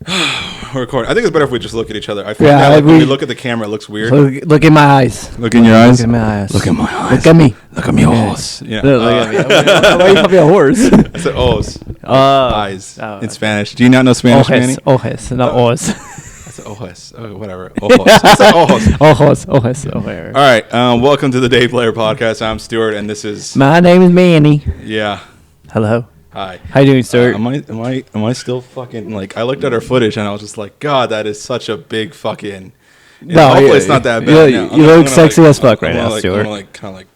We're recording. I think it's better if we just look at each other. I feel like when we look at the camera, it looks weird. Look in my eyes. Look in your eyes. Look in my eyes. Look in my eyes. Look at me. Look at me, ojos. Yeah. Look at me. Why you call me a horse? I said ojos. Eyes in Spanish. Do you not know Spanish, Manny? Ojes, not ojos. I said ojos. Oh, whatever. Ojos. I said ojos. Ojos. All right. Welcome to the Day Player Podcast. I'm Stuart, and this is. My name is Manny. Yeah. Hello. Hi. How you doing, Stuart? Am I still fucking like? I looked at our footage and I was just like, God, that is such a big fucking. No, hopefully it's not that bad. You look sexy as fuck right now, Stuart. I'm like kind of like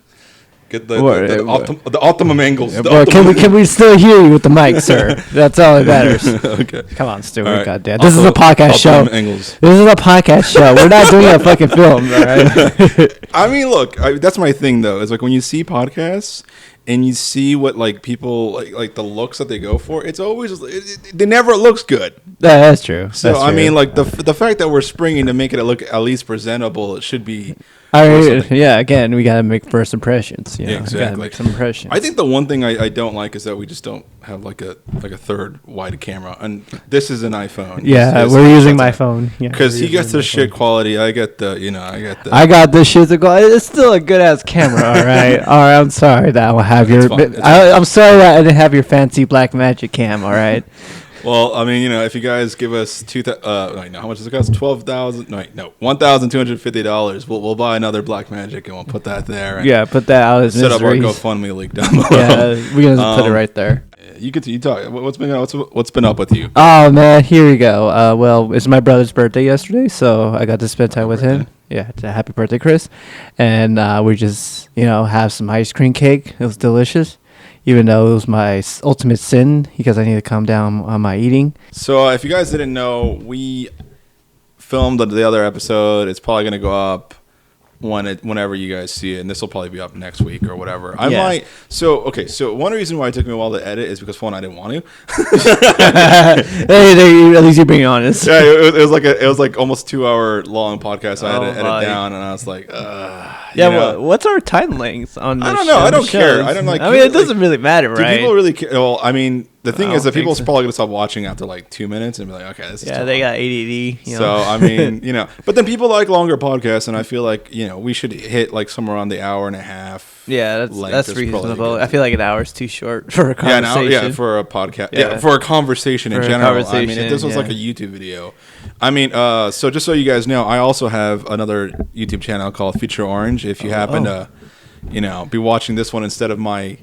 get the optimum angles. Can we still hear you with the mic, sir? That's all that matters. Okay. Come on, Stuart. Right. Goddamn. This is a podcast show. Angles. This is a podcast show. We're not doing a fucking film, all right? I mean, look, that's my thing though. Is like when you see podcasts. And you see what like people like the looks that they go for. It's always it never looks good. That's true. So I mean, like the fact that we're springing to make it look at least presentable, it should be. Yeah. Again, we gotta make first impressions. You know? Exactly. We gotta make some impressions. I think the one thing I don't like is that we just don't have like a third wide camera, and this is an iPhone. Yeah, we're using my phone. Because he gets the shit quality. I got the. I got this shit to go. It's still a good ass camera. All right. All right. I'm sorry that I will have your. I'm sorry that I didn't have your fancy black magic cam. All right. Well, I mean, if you guys give us how much does it cost? $1,250. We'll buy another Blackmagic and we'll put that there. And put that out as set up our GoFundMe link down below. Yeah, we're gonna put it right there. You talk. What's been up with you? Oh man, here we go. Well, it's my brother's birthday yesterday, so I got to spend time with him. Yeah, happy birthday, Chris. And we just have some ice cream cake. It was delicious. Even though it was my ultimate sin because I need to calm down on my eating. So if you guys didn't know, we filmed the other episode. It's probably going to go up whenever you guys see it, and this will probably be up next week or whatever. So one reason why it took me a while to edit is because one, I didn't want to. Hey, at least you're being honest. Yeah, it was like almost 2 hour long podcast. I had to edit down, and I was like, what's our time length on this? I don't know. I don't care. I don't like. I mean, it doesn't really matter, right? Do people really care? Well, I mean, the thing is that people's probably gonna stop watching after like 2 minutes and be like, okay, this is they got ADD. So I mean, but then people like longer podcasts, and I feel like we should hit like somewhere around the hour and a half. Yeah, that's reasonable. I feel like an hour is too short for a conversation. For a podcast. Yeah, for a conversation in general. I mean, if this was like a YouTube video. I mean, so just so you guys know, I also have another YouTube channel called Feature Orange. If you happen to, be watching this one instead of my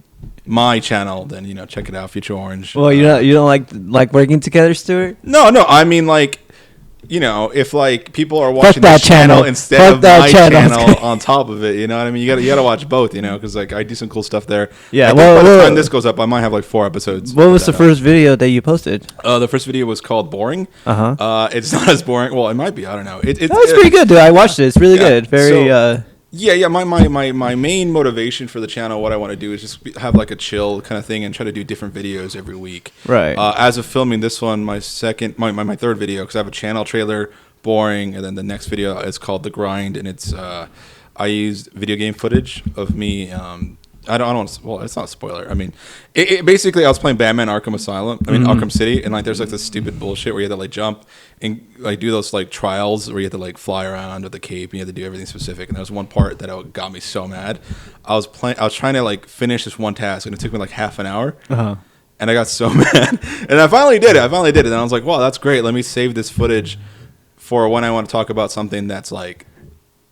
channel, then check it out, Feature Orange. Well, you don't like working together, Stuart? No, I mean like. If like people are watching that channel instead of my channel on top of it, you know what I mean? You gotta watch both, because like I do some cool stuff there. Yeah. By the time this goes up, I might have like 4 episodes. What was the first video that you posted? The first video was called Boring. It's not as boring. Well, it might be. I don't know. It's pretty good, dude. I watched it. It's really good. Very. My main motivation for the channel, what I want to do is just have like a chill kind of thing and try to do different videos every week. Right. As of filming this one, my third video, because I have a channel trailer, Boring, and then the next video is called The Grind, and it's I used video game footage of me. I don't want to. Well, it's not a spoiler. I mean, it basically I was playing Batman Arkham Arkham City, and like there's like this stupid bullshit where you have to like jump and like do those like trials where you have to like fly around with the cape and you have to do everything specific. And there was one part that got me so mad. I was trying to like finish this one task, and it took me like half an hour. And I got so mad, and I finally did it. And I was like, wow, that's great. Let me save this footage for when I want to talk about something that's like.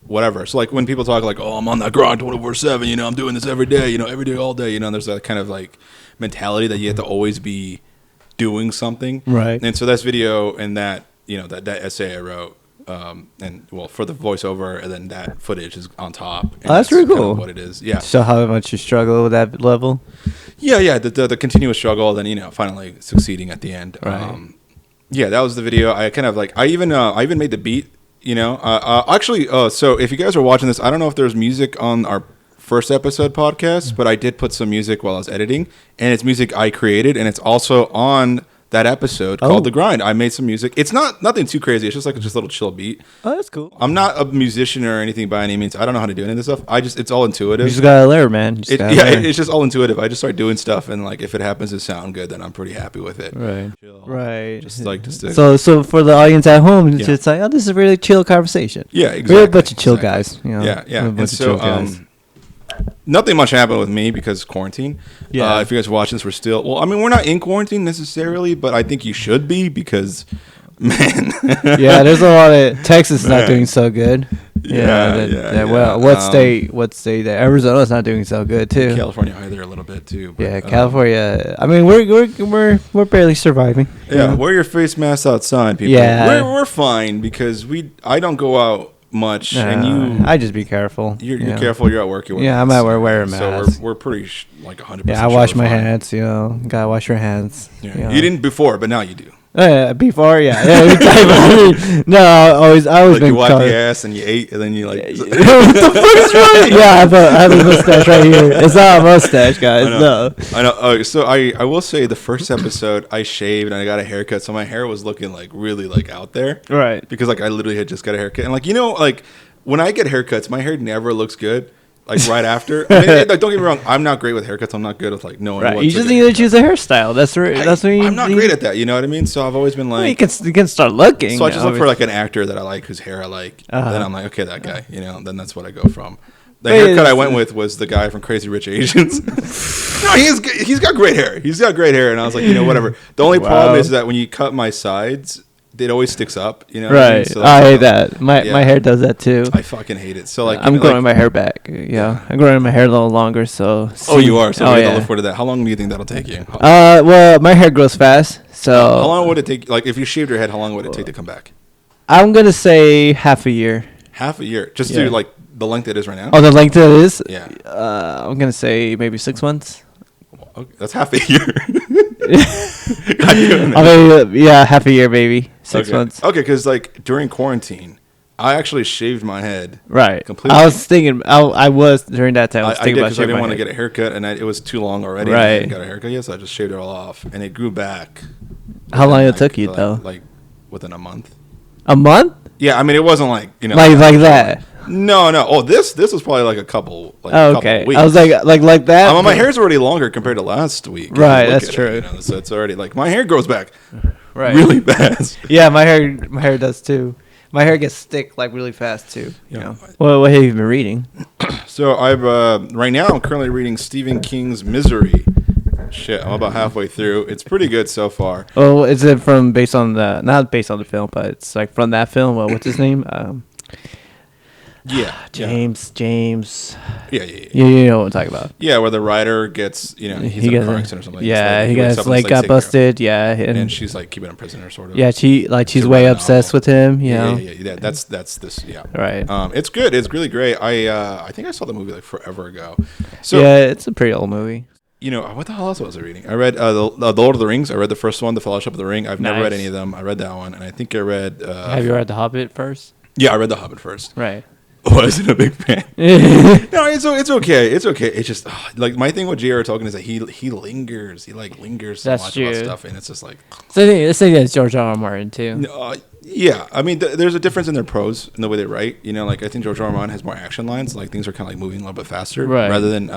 Whatever. So like when people talk like, oh, I'm on that grind 24/7, I'm doing this every day, every day, all day, there's that kind of like mentality that you have to always be doing something. Right. And so this video and that, that essay I wrote, and well, for the voiceover, and then that footage is on top. Oh, that's really cool. What it is. Yeah. So how much you struggle with that level? Yeah. The continuous struggle, then, finally succeeding at the end. Right. That was the video. I kind of like, I even made the beat. So if you guys are watching this, I don't know if there's music on our first episode podcast, but I did put some music while I was editing, and it's music I created, and it's also on that episode called The Grind. I made some music. It's nothing too crazy. It's just like a little chill beat. Oh, that's cool. I'm not a musician or anything by any means. I don't know how to do any of this stuff. It's all intuitive. You just gotta learn, man. It's just all intuitive. I just start doing stuff, and like if it happens to sound good, then I'm pretty happy with it. Right. Right. So for the audience at home, it's just like, oh, this is a really chill conversation. Yeah, exactly. We're a bunch of chill guys. You know? Yeah. We're a bunch of chill guys. Nothing much happened with me because quarantine. Yeah. If you guys are watching this, we're not in quarantine necessarily, but I think you should be because, man. Yeah, there's a lot of Texas is not doing so good. Well, what state? That Arizona's not doing so good too. California either a little bit too. But, California. I mean, we're barely surviving. Yeah, wear your face masks outside, people. Yeah, we're fine because I don't go out much, and I just be careful. You're careful. You're at work. I'm at work wearing a mask. So we're pretty like 100%. Yeah, I wash my hands. Gotta wash your hands. Yeah. You didn't before, but now you do. Before, no, I always like been you wipe your ass and you ate, and then you like. What the fuck is wrong? Yeah, I have a mustache right here. It's not a mustache, guys. I know. So I will say the first episode I shaved and I got a haircut, so my hair was looking like really like out there, right? Because like I literally had just got a haircut, and like like when I get haircuts, my hair never looks good. Like right after, I mean, don't get me wrong. I'm not great with haircuts. I'm not good with like knowing. Right. You just need to choose a hairstyle. That's right. That's what I'm not great at that. You know what I mean? So I've always been like, you can start looking. So I just look for like an actor that I like, whose hair I like. Then I'm like, okay, that guy. Then that's what I go from. The haircut I went with was the guy from Crazy Rich Asians. No, he's got great hair. He's got great hair, and I was like, whatever. The only problem is that when you cut my sides, it always sticks up, Right. I mean? So I hate that. My hair does that too. I fucking hate it. So like I'm growing my hair back. Yeah. I'm growing my hair a little longer. So. Oh, you are. So I look forward to that. How long do you think that'll take you? Well, my hair grows fast. So. How long would it take? Like if you shaved your head, how long would it take to come back? I'm gonna say half a year. Half a year, just to like the length it is right now. Oh, the length it is. Yeah. I'm gonna say maybe 6 months. Okay, that's half a year. I mean, half a year, baby. 6 months. Okay, because like during quarantine, I actually shaved my head. Right. Completely. I was thinking. I was during that time. I was thinking about because I didn't want to get a haircut, and it was too long already. Right. I didn't got a haircut yet, so I just shaved it all off, and it grew back. How long it took you though? Like within a month. A month? Yeah, I mean it wasn't like like that. No. Oh, this was probably like a couple. Like okay. Couple weeks. I was like that. My hair's already longer compared to last week. Right, that's true. So it's already like my hair grows back. Right. Really fast. Yeah, my hair does too. My hair gets thick like really fast too. Yeah. Well, what have you been reading? So I'm currently reading Stephen King's Misery. Shit, I'm about halfway through. It's pretty good so far. Oh, is it not based on the film, but it's like from that film? Well, what's his name? James. Yeah. You know what I'm talking about. Yeah, where the writer gets, he's in a car accident or something. Yeah, he got busted. Yeah, and she's like keeping him prisoner, sort of. Yeah, she's way obsessed with him. Yeah. That's this. Yeah. Right. It's good. It's really great. I think I saw the movie like forever ago. So yeah, it's a pretty old movie. What the hell else was I reading? I read the Lord of the Rings. I read the first one, The Fellowship of the Ring. I've never read any of them. I read that one, and I think I read. Have you read The Hobbit first? Yeah, I read The Hobbit first. Right. Wasn't a big fan. No, it's okay. It's okay. It's just like my thing with J.R. Tolkien is that he lingers. He like lingers so much about stuff, and it's just like. So the thing is George R. R. Martin too. Yeah, I mean, there's a difference in their prose and the way they write. Like I think George R. R. Martin has more action lines. Like things are kind of like moving a little bit faster, rather than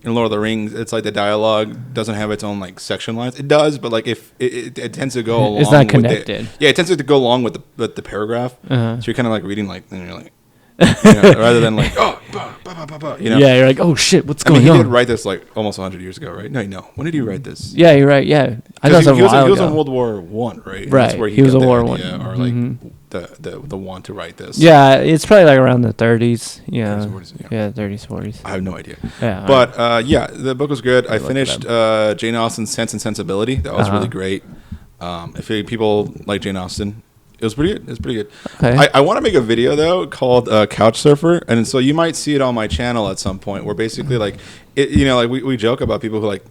in Lord of the Rings, it's like the dialogue doesn't have its own like section lines. It does, but like if it tends to go along. It's not connected. It tends to go along with the paragraph. So you're kind of like reading like, and you're like. Rather than like yeah, you're like, oh shit, what's going on? He did write this like almost 100 years ago, right? No, when did he write this? Yeah, you're right. Yeah, I know he was in World War One, right? And right, that's where he was in World War One, or like the one to write this. Yeah, it's probably like around the 30s. Yeah, 30s, 40s. I have no idea. Yeah, but the book was good. I finished Jane Austen's Sense and Sensibility. That was really great. If people like Jane Austen. It was pretty good. Okay. I want to make a video though called Couch Surfer, and so you might see it on my channel at some point. Where basically like, like we joke about people who like,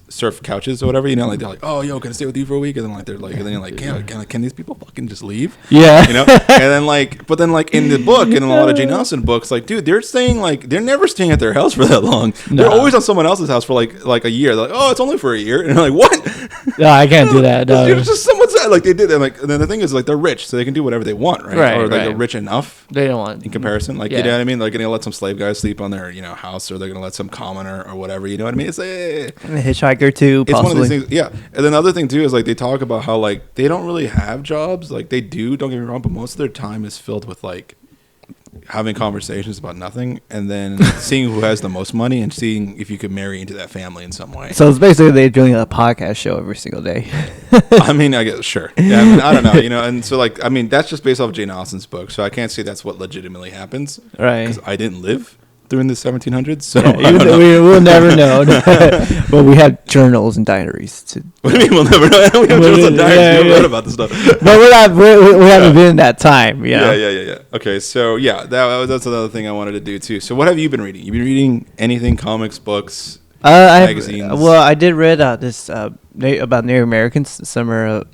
surf couches or whatever, you know, like they're like, oh, yo, can I stay with you for a week? And then like they're like, and then you're like, can these people fucking just leave? Yeah. You know. And then like, but then like in the book and in a lot of Jane Austen books, like, dude, they're saying like they're never staying at their house for that long. No. They're always on someone else's house for like a year. They're like, oh, it's only for a year, and they're like, what? No, I can't do that. No. It's just someone's like they did. And like, and then the thing is like they're rich, so they can do whatever they want, right? Right, or like right. they're rich enough. They don't want In comparison, like, you know what I mean? Like, they're gonna let some slave guys sleep on their, you know, house, or they're gonna let some commoner or whatever. You know what I mean? It's a hitchhiker too. It's possibly. one of these things, yeah. And then the other thing too is like they talk about how like they don't really have jobs. Like they do, don't get me wrong, but most of their time is filled with like having conversations about nothing, and then seeing who has the most money and seeing if you could marry into that family in some way. So it's basically they're doing a podcast show every single day. I mean, I guess sure. Yeah, I mean, I don't know, you know. And so like, I mean, that's just based off Jane Austen's book, so I can't say that's what legitimately happens, Right? Because I didn't live during the 1700s, so we'll never know. But we had journals and diaries. What do you mean we'll never know? We have journals and diaries. We read about this stuff. But we haven't been in that time. Yeah. Yeah. Okay, so yeah, that's another thing I wanted to do too. So what have you been reading? You been reading anything? Comics, books, magazines? Well, I did read this about Native Americans, Summer,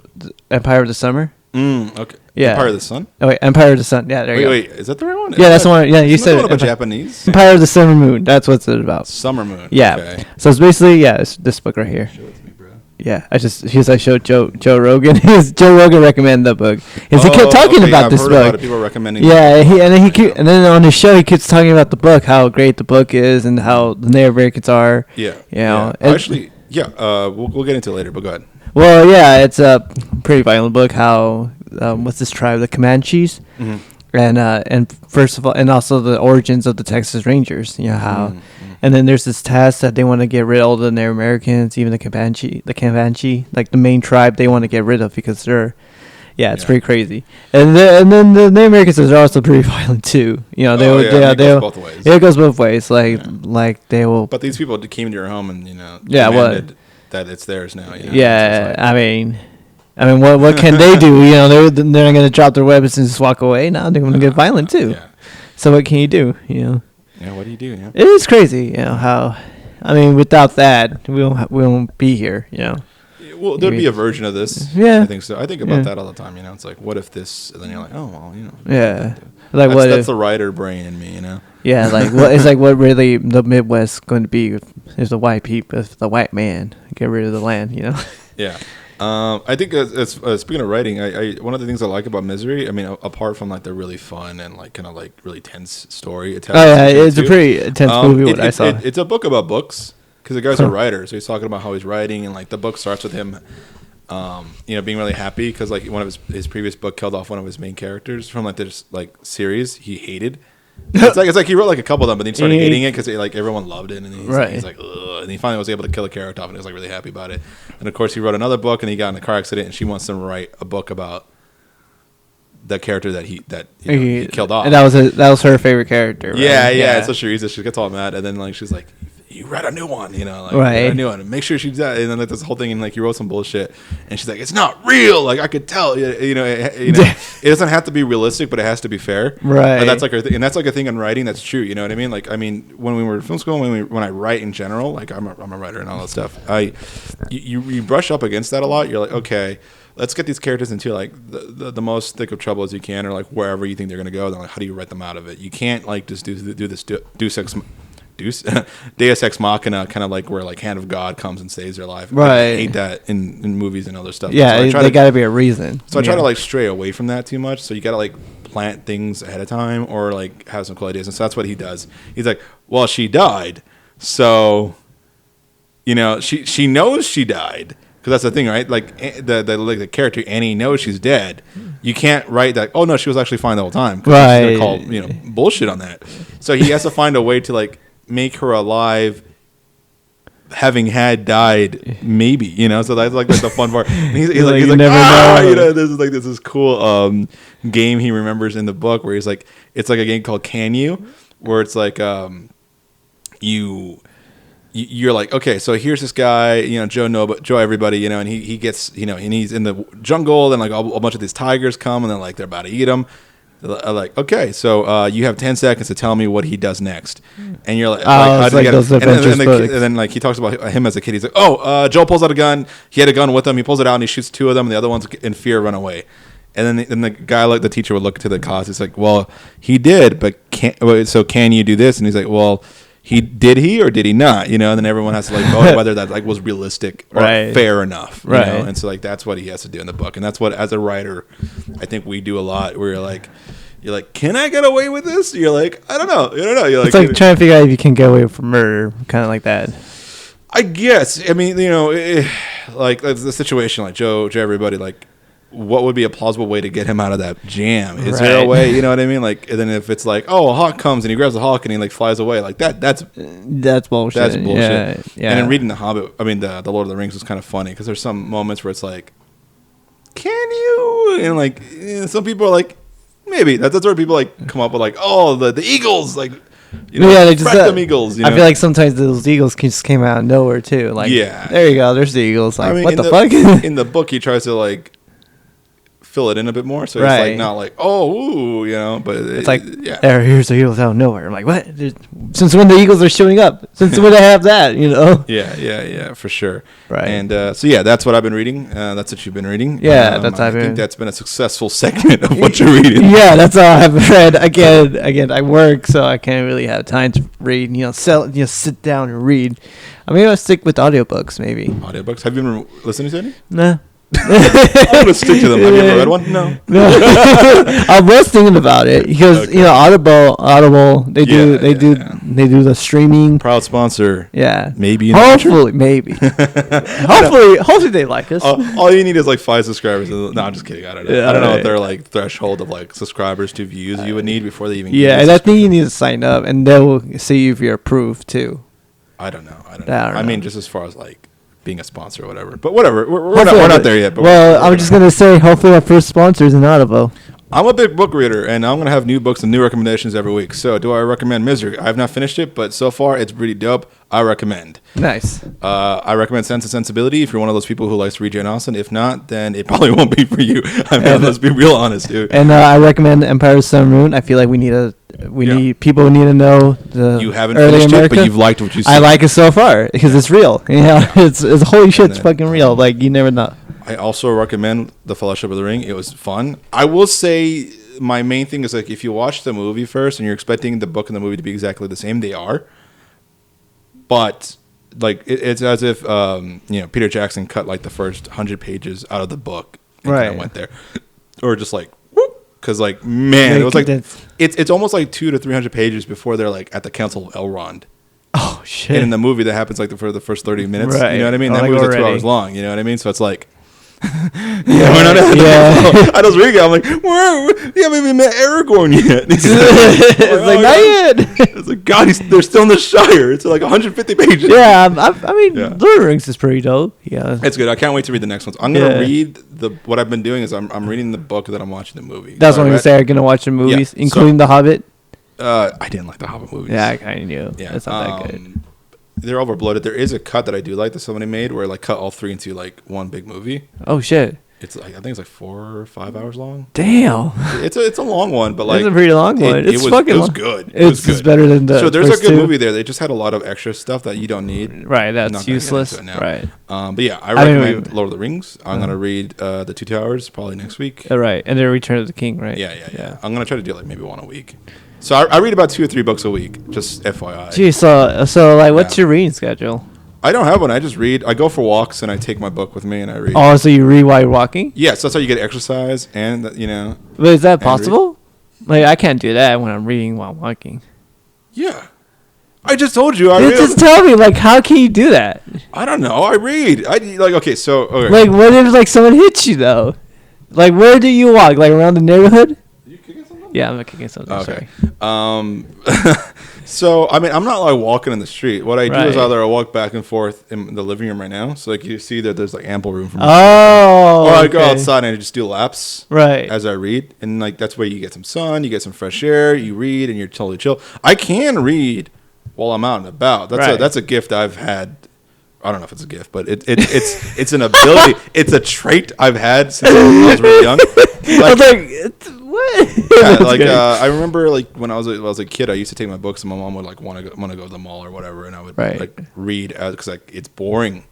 Empire of the Summer. Okay. Yeah. Empire of the Sun? Oh, wait, Empire of the Sun. Yeah, there you go. Wait, is that the right one? Yeah, that's the one. Yeah, you said it. it. Japanese? Empire of the Summer Moon. That's what it's about. Summer Moon. Yeah. Okay. So it's basically, it's this book right here. Show it to me, bro. Yeah, I showed Joe Rogan. Joe Rogan recommended the book. He kept talking about this book. About it. People recommending. Yeah, and then on his show he keeps talking about the book, how great the book is, and how the Native Americans are. Yeah. You know. Yeah. Actually, yeah. We'll get into it later, but go ahead. Well, yeah, it's a pretty violent book. How what's this tribe, the Comanches, and first of all, and also the origins of the Texas Rangers. You know how, and then there's this task that they want to get rid of all the Native Americans, even the Comanche, like the main tribe they want to get rid of because they're, it's pretty crazy. And then the Native Americans are also pretty violent too. You know, it goes both ways. It goes both ways. Like they will. But these people came to your home and demanded that it's theirs now. You know? Yeah, I mean, what can they do? You know, they're not going to drop their weapons and just walk away. No, they're going to get violent too. Yeah. So what can you do? You know. Yeah. What do you do? Yeah. It is crazy. You know how. I mean, without that, we won't be here. You know. Well, there'd be a version of this. Yeah. I think so. I think about that all the time. You know, it's like, what if this? And then you're like, oh well, you know. Yeah. Like that's the writer brain in me. You know. Yeah, like it's like what really the Midwest going to be if the white people, if the white man get rid of the land, you know. Yeah, I think speaking of writing, I one of the things I like about Misery, I mean, apart from like the really fun and like kind of like really tense story. It's a pretty intense movie. What I saw. It's a book about books because the guy's a writer, so he's talking about how he's writing, and like the book starts with him, being really happy because like one of his previous book killed off one of his main characters from like this like series he hated. It's like he wrote like a couple of them, but then he started hating it because like everyone loved it, and he's like, ugh, and he finally was able to kill a character off, and he was like really happy about it. And of course, he wrote another book, and he got in a car accident, and she wants him to write a book about the character that he killed off. And that was her favorite character. Right? Yeah. So she gets all mad, and then like she's like, you write a new one, you know, like write a new one, and make sure she's that. And then like this whole thing, and like he wrote some bullshit, and she's like, it's not real. Like I could tell, it doesn't have to be realistic, but it has to be fair, right? And that's like and that's like a thing in writing that's true. You know what I mean? Like I mean, when we were in film school, when I write in general, like I'm a writer and all that stuff. You brush up against that a lot. You're like, okay, let's get these characters into like the most thick of trouble as you can, or like wherever you think they're gonna go. Then like, how do you write them out of it? You can't like just do this Deus Ex Machina, kind of like where like Hand of God comes and saves their life. Right. I hate that in movies and other stuff. Yeah, so they got to be a reason. So I try to like stray away from that too much. So you got to like plant things ahead of time or like have some cool ideas. And so that's what he does. He's like, well, she died, so she knows she died. Because that's the thing, right? Like the character Annie knows she's dead. You can't write that. Oh no, she was actually fine the whole time. Right. She's gonna call bullshit on that. So he has to find a way to like make her alive, having had died, maybe. So that's like the fun part. And he's like, never know. This is cool game he remembers in the book where he's like, it's like a game called Can You, where it's like you're like, okay, so here's this guy, Joe everybody, and he gets, and he's in the jungle, and like a bunch of these tigers come, and then like they're about to eat him. Like, okay, so you have 10 seconds to tell me what he does next, and you're like, it's like those adventures books. And then like he talks about him as a kid. He's like, oh, Joel pulls out a gun. He had a gun with him. He pulls it out and he shoots 2 of them, and the other ones in fear run away. And then the guy, like the teacher, would look to the cause. He's like, well, he did, but can you do this? And he's like, well, did he or did he not? You know, and then everyone has to like vote whether that like was realistic or fair enough. You know? And so like that's what he has to do in the book, and that's what as a writer, I think we do a lot. Where you're like, can I get away with this? You're like, I don't know. You're like, it's like trying to figure out if you can get away with murder, kind of like that. I guess. I mean, you know, like the situation, like Joe, everybody, like, what would be a plausible way to get him out of that jam? Is there a way? You know what I mean? Like, and then if it's like, oh, a hawk comes and he grabs the hawk and he like flies away, like that's bullshit. That's bullshit. Yeah. And in reading the Lord of the Rings was kind of funny because there's some moments where it's like, can you? And like, some people are like, maybe. That's where people like come up with like, oh, the eagles, like. You know, they just them eagles. You know? I feel like sometimes those eagles just came out of nowhere too. Like, there you go. There's the eagles. Like, what the fuck? In the book, he tries to like fill it in a bit more, so it's like not like, oh, ooh, you know, but it's like, here's the eagles out of nowhere. I'm like, what? Since when the eagles are showing up? Since when I have that? You know? Yeah, for sure. Right. And so that's what I've been reading. That's what you've been reading. Yeah, I think that's been a successful segment of what you're reading. Yeah, that's all I've read. Again, I work, so I can't really have time to read. Sit down and read. I mean, I'll stick with audiobooks, maybe. Audiobooks? Have you been listening to any? Nah. I'm gonna stick to them. Have you ever read one? No. I was thinking about it because Audible they do the streaming. Proud sponsor. Yeah. Maybe. Hopefully they like us. All you need is like 5 subscribers. No, I'm just kidding. I don't know. I don't know what their like threshold of like subscribers to views you would need before they even. Yeah, and I think you need to sign up, and they will see if you're approved too. I don't know. I mean, just as far as like being a sponsor or whatever. But whatever. We're not there yet. But I'm just going to say, hopefully our first sponsor is an Audible. I'm a big book reader, and I'm going to have new books and new recommendations every week. So do I recommend Misery? I have not finished it, but so far it's pretty dope. I recommend. Nice. I recommend Sense and Sensibility if you're one of those people who likes to read Jane Austen. If not, then it probably won't be for you. I mean, let's be real honest, dude. And I recommend Empire's Sun Moon. I feel like people need to know the you haven't finished America. It, but you've liked what you said. I like it so far because it's real. It's holy shit, it's fucking real. Like, you never know. I also recommend The Fellowship of the Ring. It was fun. I will say my main thing is like if you watch the movie first and you're expecting the book and the movie to be exactly the same, they are. But like it's as if Peter Jackson cut like the first 100 pages out of the book and kind of went there, or just like because like man, it was like it's almost like 200 to 300 pages before they're like at the Council of Elrond. Oh shit! And in the movie that happens like for the first 30 minutes, right. You know what I mean? That movie's like 2 hours long. You know what I mean? So it's like. Yeah. I was reading. I'm like, whoa, you haven't even met Aragorn yet. It's like, not yet. It's like, God, they're still in the Shire. It's like 150 pages. Yeah, I mean, Lord of the Rings is pretty dope. Yeah, it's good. I can't wait to read the next ones. I'm gonna read what I've been doing is I'm reading the book that I'm watching the movie. That's what I'm gonna say. I'm gonna watch the movies, including The Hobbit. I didn't like the Hobbit movies. Yeah, I kind of knew. Yeah, that's not that good. They're overbloated. There is a cut that I do like that somebody made where like cut all 3 into like one big movie. Oh shit! It's like I think it's like 4 or 5 hours long. Damn, it's a long one, but like it's a pretty long one. It was good. It's better than the. So there's a good movie there. They just had a lot of extra stuff that you don't need. Right, that's useless. Right. But yeah, I recommend Lord of the Rings. I'm gonna read the 2 Towers probably next week. Right, and then Return of the King. Right. Yeah. I'm gonna try to do like maybe one a week. So I read about 2 or 3 books a week, just FYI. Gee, so like, what's your reading schedule? I don't have one. I just read. I go for walks and I take my book with me and I read. Oh, so you read while you're walking? Yeah, so that's how you get exercise and But is that possible? Like, I can't do that when I'm reading while walking. Yeah. I just told you. Just tell me, like, how can you do that? I don't know. I read. Okay. Like, what if like someone hits you though? Like, where do you walk? Like around the neighborhood? Yeah, I'm kicking something. Okay. Sorry. So, I mean, I'm not like walking in the street. What I do is either I walk back and forth in the living room right now. So, like, you see that there's like ample room for me. Oh. Or I go outside and I just do laps. Right. As I read. And like, that's where you get some sun, you get some fresh air, you read, and you're totally chill. I can read while I'm out and about. That's a gift I've had. I don't know if it's a gift, but it's an ability. It's a trait I've had since I was really young. Like, what? Yeah, That's like great. I remember like when I was a kid, I used to take my books and my mom would like want to go to the mall or whatever, and I would Right. like read because like it's boring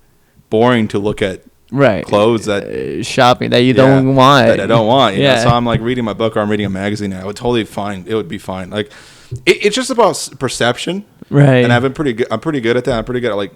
to look at Right. clothes that shopping that you yeah, don't want. that I don't want. You know? Yeah. So I'm like reading my book or I'm reading a magazine. And I would totally fine. It would be fine. Like it's just about perception, Right. and I've been pretty good. I'm pretty good at that. I'm pretty good at like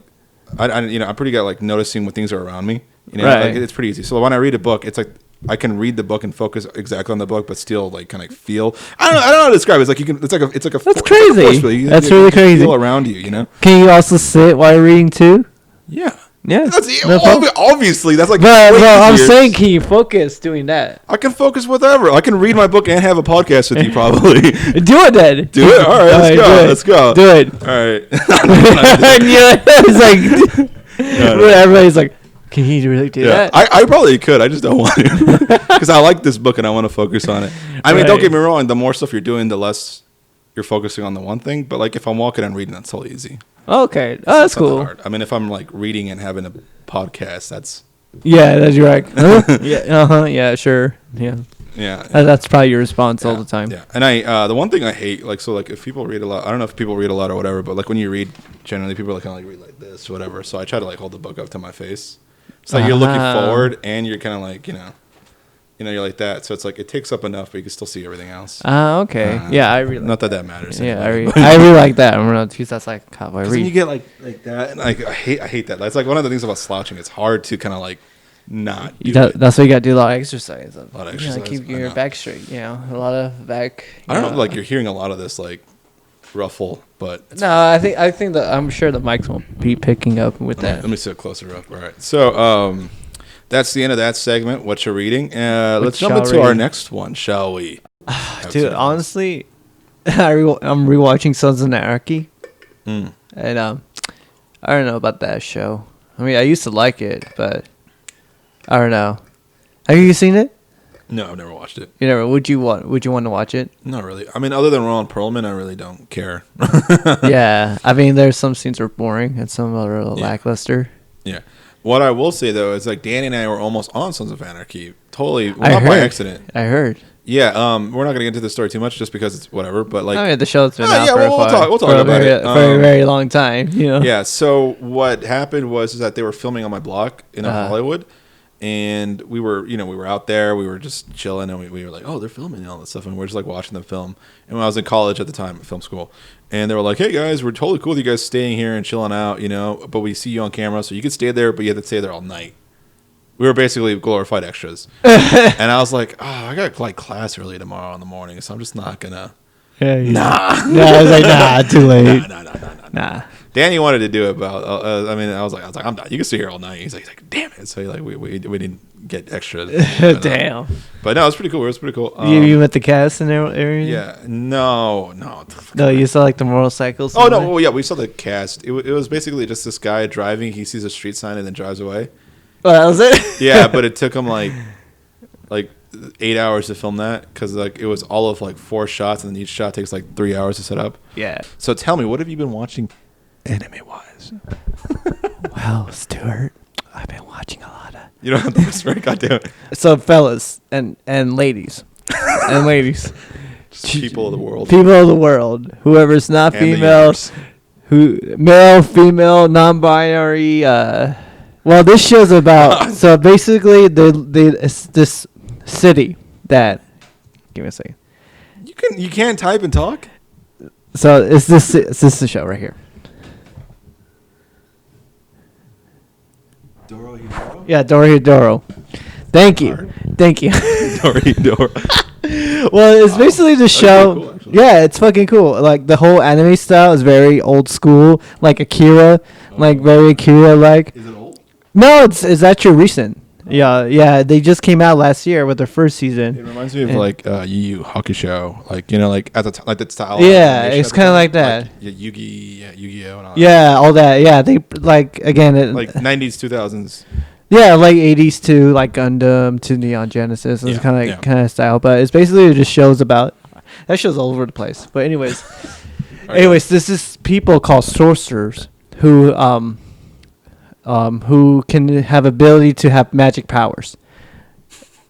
I'm pretty good at like noticing when things are around me. You know, Right. like, it's pretty easy. So when I read a book, it's like I can read the book and focus exactly on the book, but still like kind of feel. I don't know how to describe it. It's like you can. It's like a. That's crazy. Force field. That's really can crazy. Feel around you. You know. Can you also sit while you're reading too? Yeah. Yeah. That's No problem. obviously that's like. But way I'm easier. saying, can you focus doing that? I can focus whatever. I can read my book and have a podcast with you probably. Do it then. Do it. All right. Let's go. do it. Let's go. Do it. All right. Yeah, it's like No. everybody's like, can he really do Yeah, that? I probably could. I just don't want to because I like this book and I want to focus on it. I mean, don't Right. get me wrong. The more stuff you're doing, the less you're focusing on the one thing. But like if I'm walking and reading, that's totally easy. Okay. Oh, that's It's not that cool. hard. I mean, if I'm like reading and having a podcast, that's Yeah, that's right. Huh? Yeah. Yeah. Sure. Yeah. yeah. That's probably your response all the time. Yeah, and I the one thing I hate, like, so like if people read a lot, I don't know if people read a lot or whatever, but like when you read, generally people like kind of like read like this or whatever. So I try to like hold the book up to my face, so like, you're looking forward and you're kind of like you're like that. So it's like it takes up enough, but you can still see everything else. Okay. Yeah, I really. Not that matters. Yeah, anyway, I really like that. I'm gonna because that's like how I Because then you read. get like that, and like I hate that. That's like one of the things about slouching. It's hard to kind of like not. Do it. That's why you gotta do a lot of exercise. A lot of You know, exercise, keep I your know. back straight. You know, a lot of back. I don't know. Like you're hearing a lot of this like ruffle, but it's No, I think that I'm sure the mics won't be picking up with that. Let me sit closer up. All right. So that's the end of that segment. What you're reading. Let's jump shall into our read? next one, shall we? Dude, honestly, I'm rewatching Sons of Anarchy, Mm. and I don't know about that show. I mean, I used to like it, but I don't know. Have you seen it? No, I've never watched it. You never. Would you want to watch it? Not really. I mean, other than Ron Perlman, I really don't care. Yeah, I mean, there's some scenes are boring and some are a little Yeah. lackluster. Yeah. What I will say though is like Danny and I were almost on Sons of Anarchy. Totally, I not by heard. accident. I heard. Yeah. We're not gonna get into the story too much just because it's whatever. But like, I mean, the show's been out yeah, for, we'll talk for about a very, it. for a very long time. You know. yeah. So what happened was that they were filming on my block in Uh-huh. Hollywood, and we were out there. We were just chilling, and we were like, oh, they're filming and all that stuff, and we're just like watching them film. And when I was in college at the time, film school, and they were like, hey guys, we're totally cool with you guys staying here and chilling out, but we see you on camera, so you can stay there, but you have to stay there all night. We were basically glorified extras. And I was like, oh, I got like class early tomorrow in the morning, so I'm just not gonna. Yeah, yeah. Nah. No, I was like, nah, too late. Nah. Danny wanted to do it, but I was like, I'm done. You can stay here all night. He's like, damn it. So like, we didn't get extra. Damn. But no, it was pretty cool. It was pretty cool. You met the cast and everything? Yeah. No. No, you saw like the motorcycles. Oh no. Well, yeah, we saw the cast. It was basically just this guy driving. He sees a street sign and then drives away. Oh, that was it? Yeah, but it took him like 8 hours to film that because like it was all of like 4 shots and then each shot takes like 3 hours to set up. Yeah. So tell me, what have you been watching anime wise? Well, Stuart, I've been watching a lot of. You don't have to whisper. Goddamn it. So, fellas and ladies, Just people of the world. people of the world, whoever's not And the female, universe. who male, female, non-binary. Well, this show's about. So basically, it's this city that. Give me a second. You can't type and talk? So it's this the show right here. Doro. Yeah, Doro. Thank you. Hard. Thank you. Doro. Well, it's basically the show. pretty cool, actually. Yeah, it's fucking cool. Like the whole anime style is very old school, like Akira, like very Akira-like. Is it old? No, it's actually recent. Yeah. They just came out last year with their first It season. reminds me of And- like Yu Yu Hakusho, like like at the time, like that style. of Yeah, animation it's at the kinda time. like that. Yeah, Yu-Gi-Oh and all. Yeah, all that. Yeah, they like again. that. Like 90s, 2000s. Yeah, like 80s to like Gundam to Neon Genesis. It's Yeah, kind yeah. of style, but it's basically just shows about. That show's all over the place. But anyways, this is people called sorcerers who can have ability to have magic powers.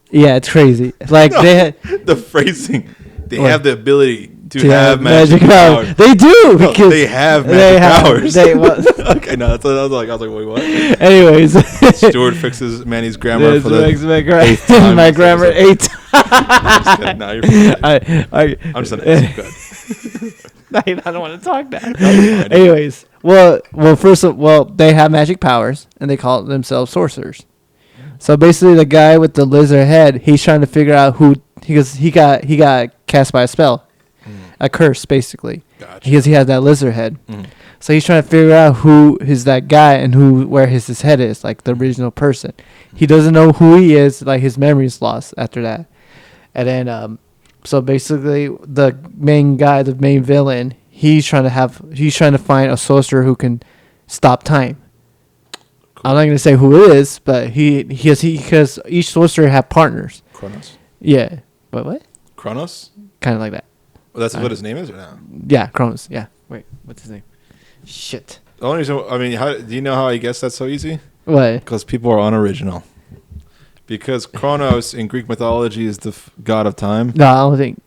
Yeah, it's crazy. Like No, they the phrasing. They What? have the ability to have magic power. powers. They do No, because they have magic powers. They, well, Okay, no, that's what I was like, wait, what? anyways, Stuart fixes Manny's grammar for the my, time my this grammar episode. 8. I'm just kidding. No, you're fine. I'm just an I don't want to talk now. fine. Anyways, they have magic powers and they call themselves sorcerers. So basically, the guy with the lizard head, he's trying to figure out who because he got cast by a spell, a curse basically, Gotcha. because he has that lizard head. Mm. So he's trying to figure out who is that guy and where his head is, like the original person. He doesn't know who he is, like his memory's lost after that. And then so basically the main guy, the main villain, he's trying to find a sorcerer who can stop time. Cool. I'm not gonna say who it is, but because each sorcerer have partners. Kronos. Yeah. But what? Kronos? Kind of like that. Well, that's what his name is, or no? Yeah, Kronos. Yeah. Wait, what's his name? Shit. The only reason, I mean, do you know how I guess that's so easy? What? Because people are unoriginal. Because Kronos in Greek mythology is the god of time. No, I don't think.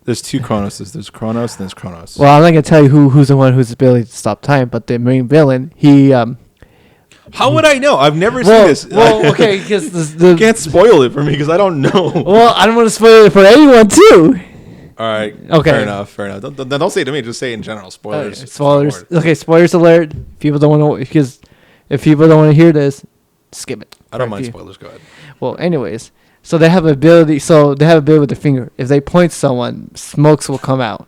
There's two Cronoses. There's Kronos and there's Kronos. Well, I'm not gonna tell you who's the one whose ability to stop time, but the main villain, he How would I know? I've never seen this. Well, okay, because You can't spoil it for me because I don't know. Well, I don't want to spoil it for anyone too. All right. Okay. Fair enough. Don't say it to me. Just say it in general. Spoilers. Spoilers. Okay, spoilers alert. People don't want to because if people don't want to hear this, skip it. I don't mind spoilers. Go ahead. Well, anyways, so they have ability. So they have ability with their finger. If they point someone, smokes will come out.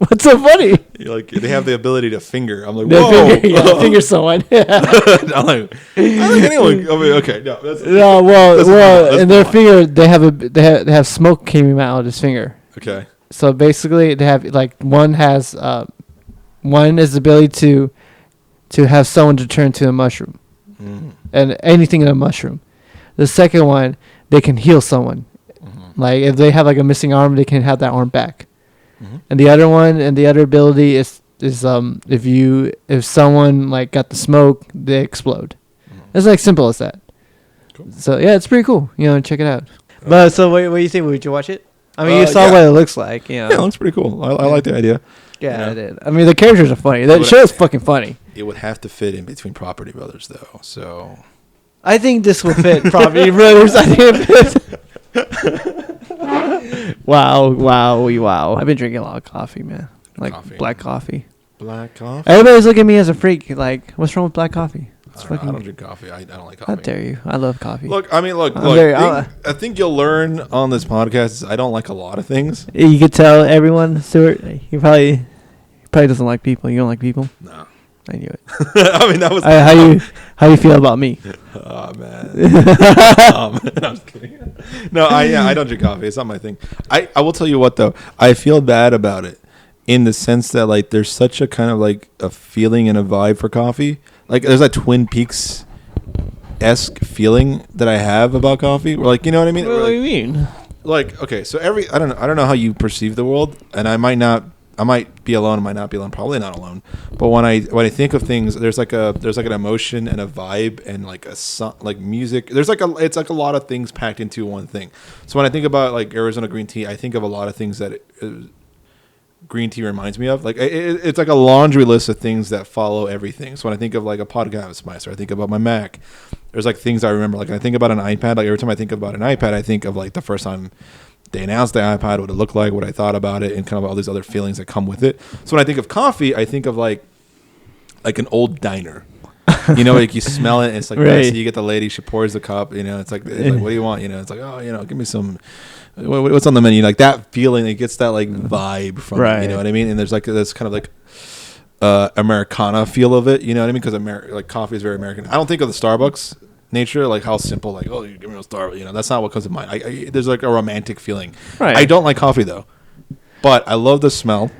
What's so funny? You're like they have the ability to finger. I'm like, Their whoa. finger someone. I'm like, I think anyone. I mean, okay, no. That's, No, that's in their fine. finger they have smoke coming out of his finger. Okay. So basically, they have like one is the ability to have someone to turn to a mushroom, and anything in a mushroom. The second one, they can heal someone. Like if they have like a missing arm, they can have that arm back. And the other one, and the other ability is if someone like got the smoke, they explode. It's like simple as that. Cool. So yeah, it's pretty cool. Check it out. But so what do you think? Would you watch it? I mean, you saw yeah. what it looks like. Yeah, it looks pretty cool. I like the idea. Yeah, I did. I mean, the characters are funny. That show is fucking funny. It would have to fit in between Property Brothers, though. So I think this will fit Property Brothers. I think it fits. Wow. I've been drinking a lot of coffee, man. Like Coffee. black coffee. black coffee. Everybody's looking at me as a freak. Like, what's wrong with black coffee? It's I don't drink coffee. I don't like coffee. How dare you? I love coffee. Look. I'm I think you'll learn on this podcast is I don't like a lot of things. You could tell everyone, Stuart. He probably doesn't like people. You don't like people. No. I knew it. I mean, that was. How you feel about me? Oh man. I'm just kidding. No, I don't drink coffee. It's not my thing. I will tell you what though. I feel bad about it in the sense that like there's such a kind of like a feeling and a vibe for coffee. Like there's that Twin Peaks esque feeling that I have about coffee. Or like, you know what I mean? What do you mean? Like, okay, so I don't know how you perceive the world, and I might be alone, I might not be alone, probably not alone. But when I think of things, there's like an emotion and a vibe and like a song, like music. It's like a lot of things packed into one thing. So when I think about like Arizona green tea, I think of a lot of things that green tea reminds me of. Like it's like a laundry list of things that follow everything. So when I think of like a podcast meister, I think about my Mac. There's like things I remember. Like I think about an iPad. Like every time I think about an iPad, I think of like the first time they announced the iPad, what it looked like, what I thought about it, and kind of all these other feelings that come with it. So when I think of coffee, I think of like an old diner. You know, like you smell it, and it's like right. Nice. You get the lady, she pours the cup. You know, it's like what do you want? You know, it's like, oh, you know, give me some. What's on the menu? Like that feeling, it gets that like vibe from right. it, you know what I mean? And there's like this kind of like Americana feel of it, you know what I mean? Because like coffee is very American. I don't think of the Starbucks nature, like how simple, like, oh, you give me a Starbucks, you know, that's not what comes to mind. There's like a romantic feeling. Right. I don't like coffee though, but I love the smell.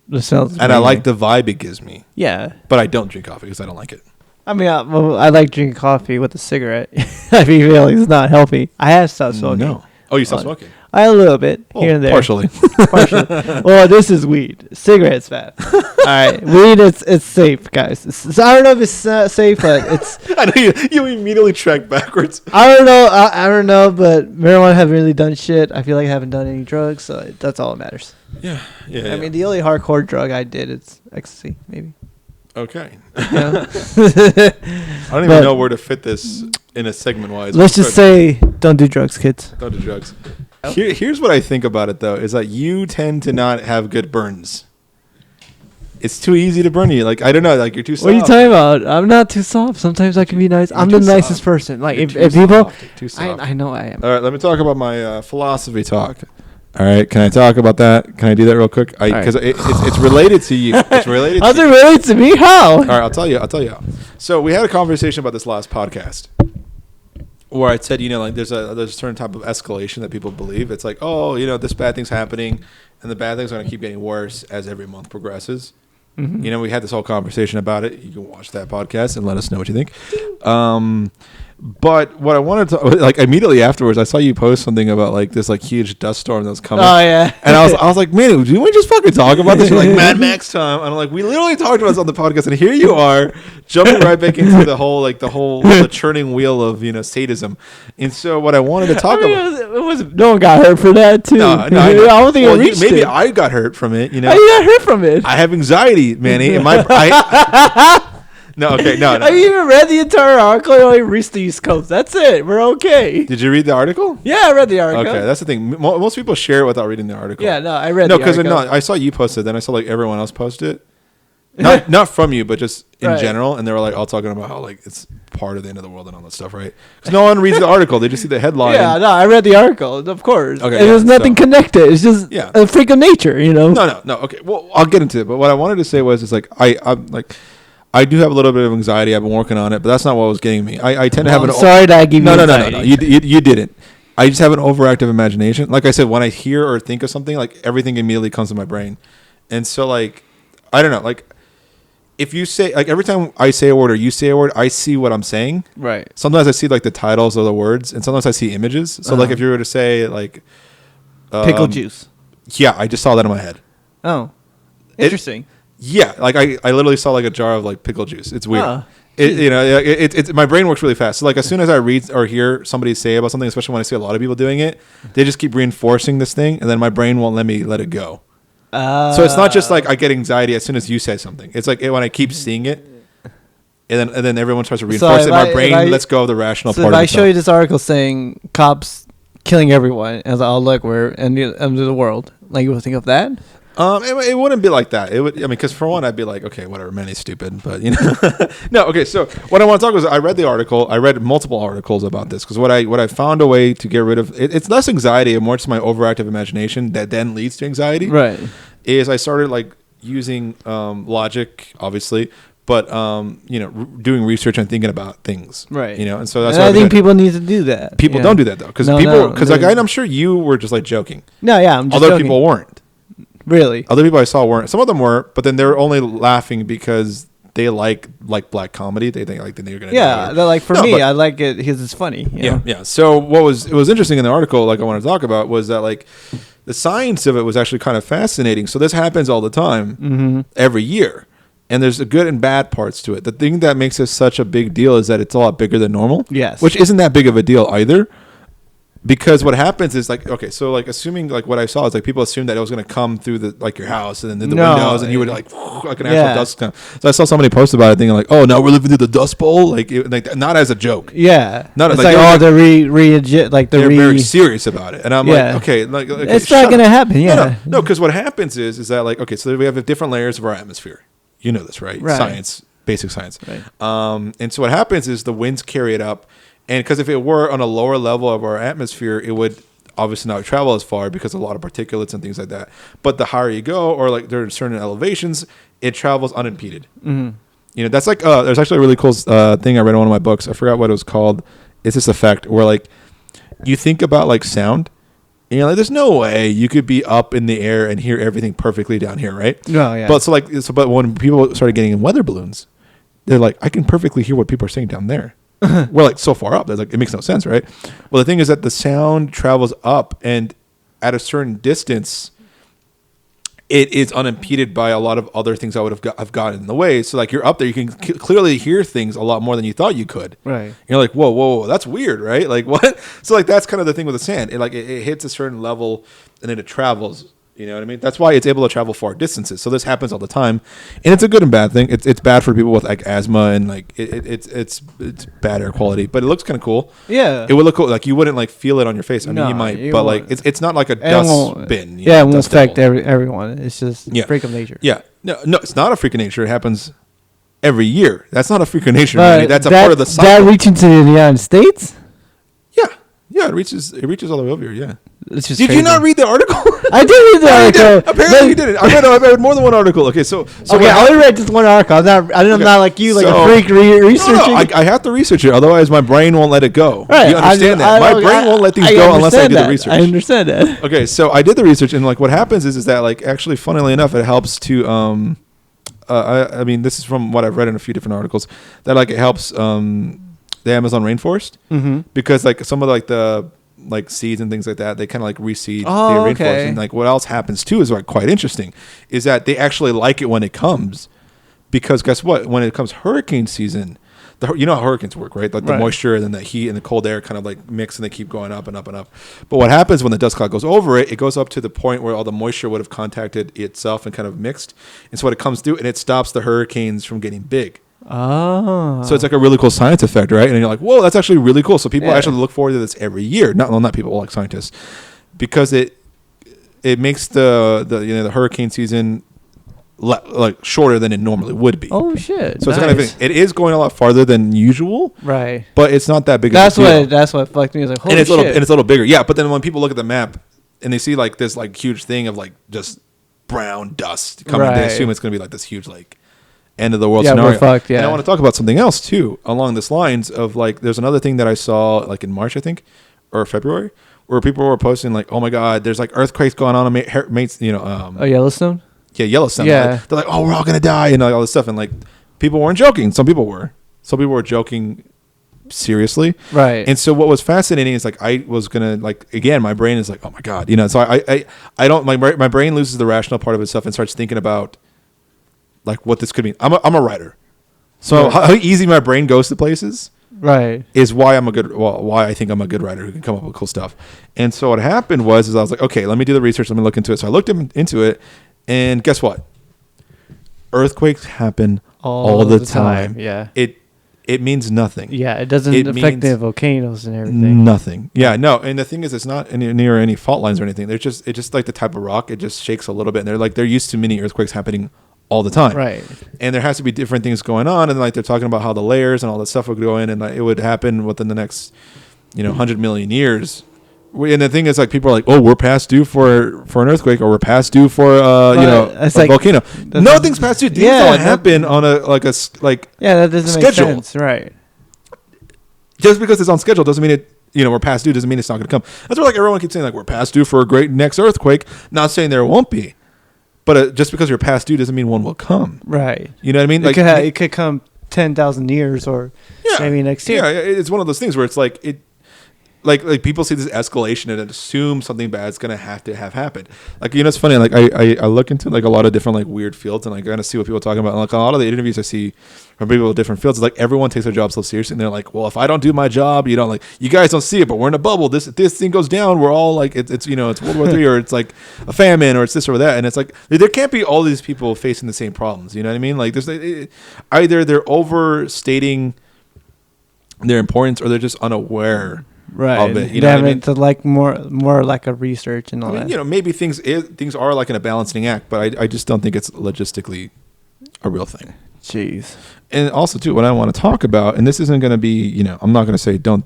The smell, and I like the vibe it gives me. Yeah, but I don't drink coffee because I don't like it. I mean, I like drinking coffee with a cigarette. I feel it's not healthy. I have stopped smoking. No. Oh, you stopped smoking? A little bit here and there. Partially. Well, this is weed. Cigarettes, bad. All right, weed. It's safe, guys. So I don't know if it's safe, but it's. I know you immediately track backwards. I don't know. I don't know, but marijuana haven't really done shit. I feel like I haven't done any drugs, so that's all that matters. Yeah. I mean, the only hardcore drug I did is ecstasy, maybe. Okay. Yeah. I don't even know where to fit this in a segment-wise. Let's just say, don't do drugs, kids. Don't do drugs. Here's what I think about it, though, is that you tend to not have good burns. It's too easy to burn you. Like, I don't know. Like, you're too soft. What are you talking about? I'm not too soft. Sometimes I can be nice. I'm the nicest person. Like, if people... Too soft. I know I am. All right, let me talk about my philosophy talk. All right, can I talk about that? Can I do that real quick? Because it's related to you. It's related. How's it related to me? How? All right, I'll tell you how. So we had a conversation about this last podcast, where I said, like there's a certain type of escalation that people believe. It's like, oh, this bad thing's happening, and the bad things are going to keep getting worse as every month progresses. Mm-hmm. We had this whole conversation about it. You can watch that podcast and let us know what you think. But what I wanted to, like, immediately afterwards, I saw you post something about like this like huge dust storm that was coming. Oh yeah. And I was like, man, didn't we just fucking talk about this? You're like Mad Max time. And I'm like, we literally talked about this on the podcast, and here you are jumping right back into the churning wheel of sadism. And so what I wanted to talk about, no one got hurt for that too. No, I don't think it maybe it. I got hurt from it. I got hurt from it. I have anxiety, Manny. No, okay, no. Have you even read the entire article? I only reached the East Coast. That's it. We're okay. Did you read the article? Yeah, I read the article. Okay, that's the thing. Most people share it without reading the article. Yeah, no, I read the article. No, I saw you post it, then I saw like everyone else post it. Not from you, but just in general. And they were like all talking about how like it's part of the end of the world and all that stuff, right? Because no one reads the article. They just see the headline. Yeah, no, I read the article, of course. Okay, and there's nothing connected. It's just a freak of nature, No, okay. Well, I'll get into it. But what I wanted to say was, it's like, I do have a little bit of anxiety. I've been working on it, but that's not what was getting me. I tend to have sorry that I give you anxiety. No. You didn't. I just have an overactive imagination. Like I said, when I hear or think of something, like everything immediately comes to my brain. And so like, I don't know, like if you say, like every time I say a word or you say a word, I see what I'm saying. Right. Sometimes I see like the titles of the words, and sometimes I see images. So like if you were to say like pickle juice. Yeah, I just saw that in my head. Oh, interesting. Yeah, like I literally saw like a jar of like pickle juice. It's weird. It's my brain works really fast. So like as soon as I read or hear somebody say about something, especially when I see a lot of people doing it, they just keep reinforcing this thing, and then my brain won't let me let it go. So it's not just like I get anxiety as soon as you say something. It's like when I keep seeing it, and then everyone starts to reinforce it. My brain lets go of the rational part. So if I show you this article saying cops killing everyone, and I was like, oh look, we're in the end of the world. Like you would think of that? It wouldn't be like that. It would. I mean, because for one, I'd be like, okay, whatever, Manny's stupid, but no. Okay, so what I want to talk about is I read the article. I read multiple articles about this because what I found a way to get rid of it's less anxiety and more just my overactive imagination that then leads to anxiety. Right. Is I started like using logic, obviously, but doing research and thinking about things. Right. And so that's. And I think people need to do that. People don't do that though, because I'm sure you were just like joking. No, yeah, I'm just Other joking. people weren't. Really? Other people I saw weren't. Some of them were, but then they were only laughing because they like black comedy. They think like they're gonna. Yeah, they're like I like it because it's funny. Yeah. So it was interesting in the article, like I want to talk about, was that like the science of it was actually kind of fascinating. So this happens all the time, every year, and there's the good and bad parts to it. The thing that makes it such a big deal is that it's a lot bigger than normal. Yes, which isn't that big of a deal either. Because what happens is like, okay, so like assuming like what I saw is like people assumed that it was going to come through the like your house and then the windows and you would like an actual dust come. So I saw somebody post about it thinking like, oh, now we're living through the Dust Bowl, like not as a joke. Yeah, not it's like they're they're very serious about it, and I'm like, okay, like it's not going to happen. Yeah, no, because what happens is that like, okay, so we have different layers of our atmosphere. You know this, right? Science, basic science. Right. And so what happens is the winds carry it up. And because if it were on a lower level of our atmosphere, it would obviously not travel as far because of a lot of particulates and things like that. But the higher you go, or like there are certain elevations, it travels unimpeded. Mm-hmm. That's like there's actually a really cool thing I read in one of my books. I forgot what it was called. It's this effect where like you think about like sound, and you're like, there's no way you could be up in the air and hear everything perfectly down here, right? No, yeah. But when people started getting in weather balloons, they're like, I can perfectly hear what people are saying down there. We're like so far up. Like it makes no sense, right? Well, the thing is that the sound travels up, and at a certain distance, it is unimpeded by a lot of other things that would have gotten in the way. So like you're up there, you can clearly hear things a lot more than you thought you could. Right. And you're like, whoa, that's weird, right? Like what? So like that's kind of the thing with the sand. It hits a certain level and then it travels. You know what I mean? That's why it's able to travel far distances. So this happens all the time, and it's a good and bad thing. It's bad for people with like asthma and like it's bad air quality, but it looks kind of cool. Yeah, it would look cool. Like you wouldn't like feel it on your face. I mean, you might, but like it's not like a dust bin. Yeah, it won't affect everyone. It's just a freak of nature. Yeah, no, it's not a freak of nature. It happens every year. That's not a freak of nature. Really. That's a part of the cycle. That reaching to the United States. Yeah, it reaches all the way over here. Yeah. It's just did crazy. you not read the article? I did read the article. Apparently you didn't. I read more than one article. Okay, so okay, I only read just one article. I'm not like you, like a freak researching. No, I have to research it. Otherwise, my brain won't let it go. Right, you understand that? My brain won't let these go unless I do the research. I understand that. Okay, so I did the research, and like what happens is that like actually, funnily enough, it helps to I mean, this is from what I've read in a few different articles that like it helps the Amazon rainforest because like some of like the like seeds and things like that, they kind of like reseed the rainforest. And like what else happens too is like quite interesting is that they actually like it when it comes, because guess what? When it comes hurricane season, you know how hurricanes work, right? Like the moisture and then the heat and the cold air kind of like mix and they keep going up and up and up. But what happens when the dust cloud goes over it, it goes up to the point where all the moisture would have contacted itself and kind of mixed. And so what it comes through and it stops the hurricanes from getting big. Oh. So it's like a really cool science effect, right? And you're like, whoa, that's actually really cool. So people actually look forward to this every year. Not people, like scientists, because it makes the hurricane season like shorter than it normally would be. Oh shit! So it's kind of thing. It is going a lot farther than usual, right? But it's not that big. That's what fucked me. It's like holy shit. And it's a little bigger, yeah. But then when people look at the map and they see like this like huge thing of like just brown dust coming, they assume it's gonna be like this huge like end of the world scenario. We're fucked, And I want to talk about something else too along this lines of like there's another thing that I saw like in March I think or February where people were posting like, oh my god, there's like earthquakes going on Yellowstone. Yeah, Yellowstone. Yeah. They're like, oh, we're all gonna die and all this stuff, and like people weren't joking. Some people were joking seriously, right? And so what was fascinating is like I was gonna like again, my brain is like, oh my god, you know. So I don't my brain loses the rational part of itself and starts thinking about like what this could mean. I'm a writer, so how easy my brain goes to places, right? Is why why I think I'm a good writer who can come up with cool stuff. And so what happened was I was like, okay, let me do the research, let me look into it. So I looked into it. And guess what? Earthquakes happen all the time. Yeah. It means nothing. Yeah, it doesn't affect the volcanoes and everything. Nothing. Yeah, no. And the thing is, it's not near any fault lines or anything. It's just like the type of rock. It just shakes a little bit. And they're used to mini earthquakes happening all the time. Right. And there has to be different things going on. And like they're talking about how the layers and all that stuff would go in, and like, it would happen within the next 100 million years. And the thing is, like, people are like, "Oh, we're past due for an earthquake, or we're past due for a volcano." Nothing's past due. Things don't happen on that doesn't schedule. Make sense, right? Just because it's on schedule doesn't mean we're past due. Doesn't mean it's not going to come. That's why like everyone keeps saying like we're past due for a great next earthquake. Not saying there won't be, but just because you're past due doesn't mean one will come. Right. You know what I mean? Like it could come 10,000 years or maybe next year. Yeah, it's one of those things where it's like it. Like people see this escalation and assume something bad's gonna have happened. Like it's funny. Like I look into like a lot of different like weird fields and like kind of see what people are talking about. And, like a lot of the interviews I see from people with different fields, it's like everyone takes their job so seriously and they're like, well, if I don't do my job, you guys don't see it, but we're in a bubble. This thing goes down. We're all like it's it's World War III or it's like a famine or it's this or that. And it's like there can't be all these people facing the same problems. You know what I mean? Like there's either they're overstating their importance or they're just unaware. Right. Of it, you know what I mean? To like more like a research and all that. Maybe things are like in a balancing act, but I just don't think it's logistically a real thing. Jeez. And also too, what I want to talk about, and this isn't going to be, I'm not going to say don't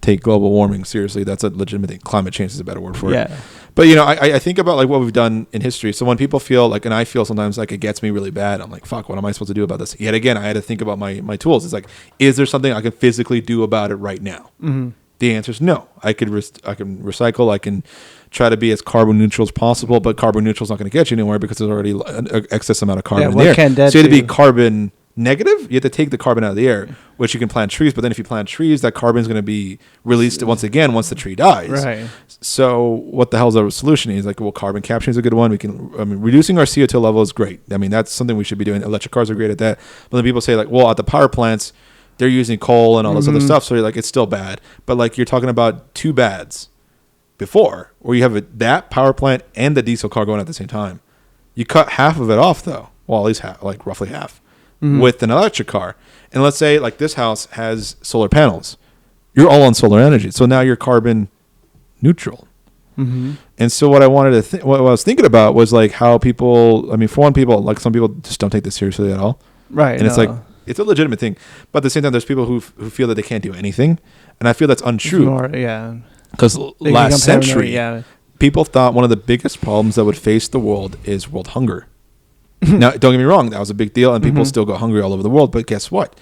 take global warming seriously. That's a legitimate thing. Climate change is a better word for it. But I think about like what we've done in history. So when people feel like, and I feel sometimes like it gets me really bad, I'm like, fuck, what am I supposed to do about this? Yet again, I had to think about my tools. It's like, is there something I can physically do about it right now? Mm-hmm. The answer is no. I can recycle. I can try to be as carbon neutral as possible, but carbon neutral is not going to get you anywhere because there's already an excess amount of carbon in there. So you have to be carbon negative, you have to take the carbon out of the air, which you can plant trees. But then if you plant trees, that carbon is going to be released once again once the tree dies. Right. So what the hell is our solution? He's like, well, carbon capture is a good one. Reducing our CO2 level is great. I mean, that's something we should be doing. Electric cars are great at that. But then people say like, well, at the power plants, they're using coal and all this other stuff. So you're like, it's still bad. But like you're talking about two bads before, where you have that power plant and the diesel car going at the same time. You cut half of it off though. Well, at least half, like roughly half, with an electric car. And let's say like this house has solar panels. You're all on solar energy. So now you're carbon neutral. And so what I wanted to what I was thinking about was like how people, I mean, for one, people, like some people just don't take this seriously at all. Right. And it's like, it's a legitimate thing. But at the same time, there's people who feel that they can't do anything. And I feel that's untrue. Because last century, people thought one of the biggest problems that would face the world is world hunger. Now, don't get me wrong, that was a big deal, and people still go hungry all over the world. But guess what?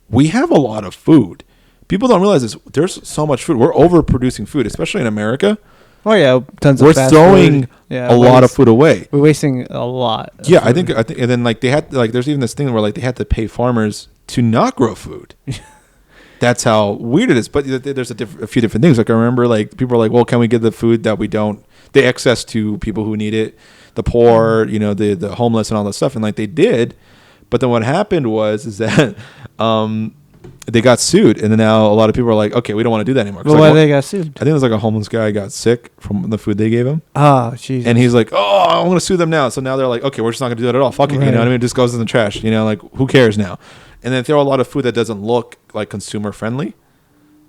We have a lot of food. People don't realize this. There's so much food. We're overproducing food, especially in America. Oh yeah, tons of we're fast throwing food. a lot of food away. We're wasting a lot. Yeah, I think, and then like they had like there's even this thing where like they had to pay farmers to not grow food. That's how weird it is. But there's a few different things. Like I remember like people were like, well, can we give the food that we don't, the excess to people who need it, the poor, you know, the homeless and all that stuff, and like they did. But then what happened was that they got sued, and then now a lot of people are like, okay, we don't want to do that anymore. Well, why they got sued? I think it was like a homeless guy got sick from the food they gave him. Oh, jeez. And he's like, oh, I'm going to sue them now. So now they're like, okay, we're just not going to do that at all. Fuck it. You know what I mean? It just goes in the trash. You know, like who cares now? And then throw a lot of food that doesn't look like consumer friendly.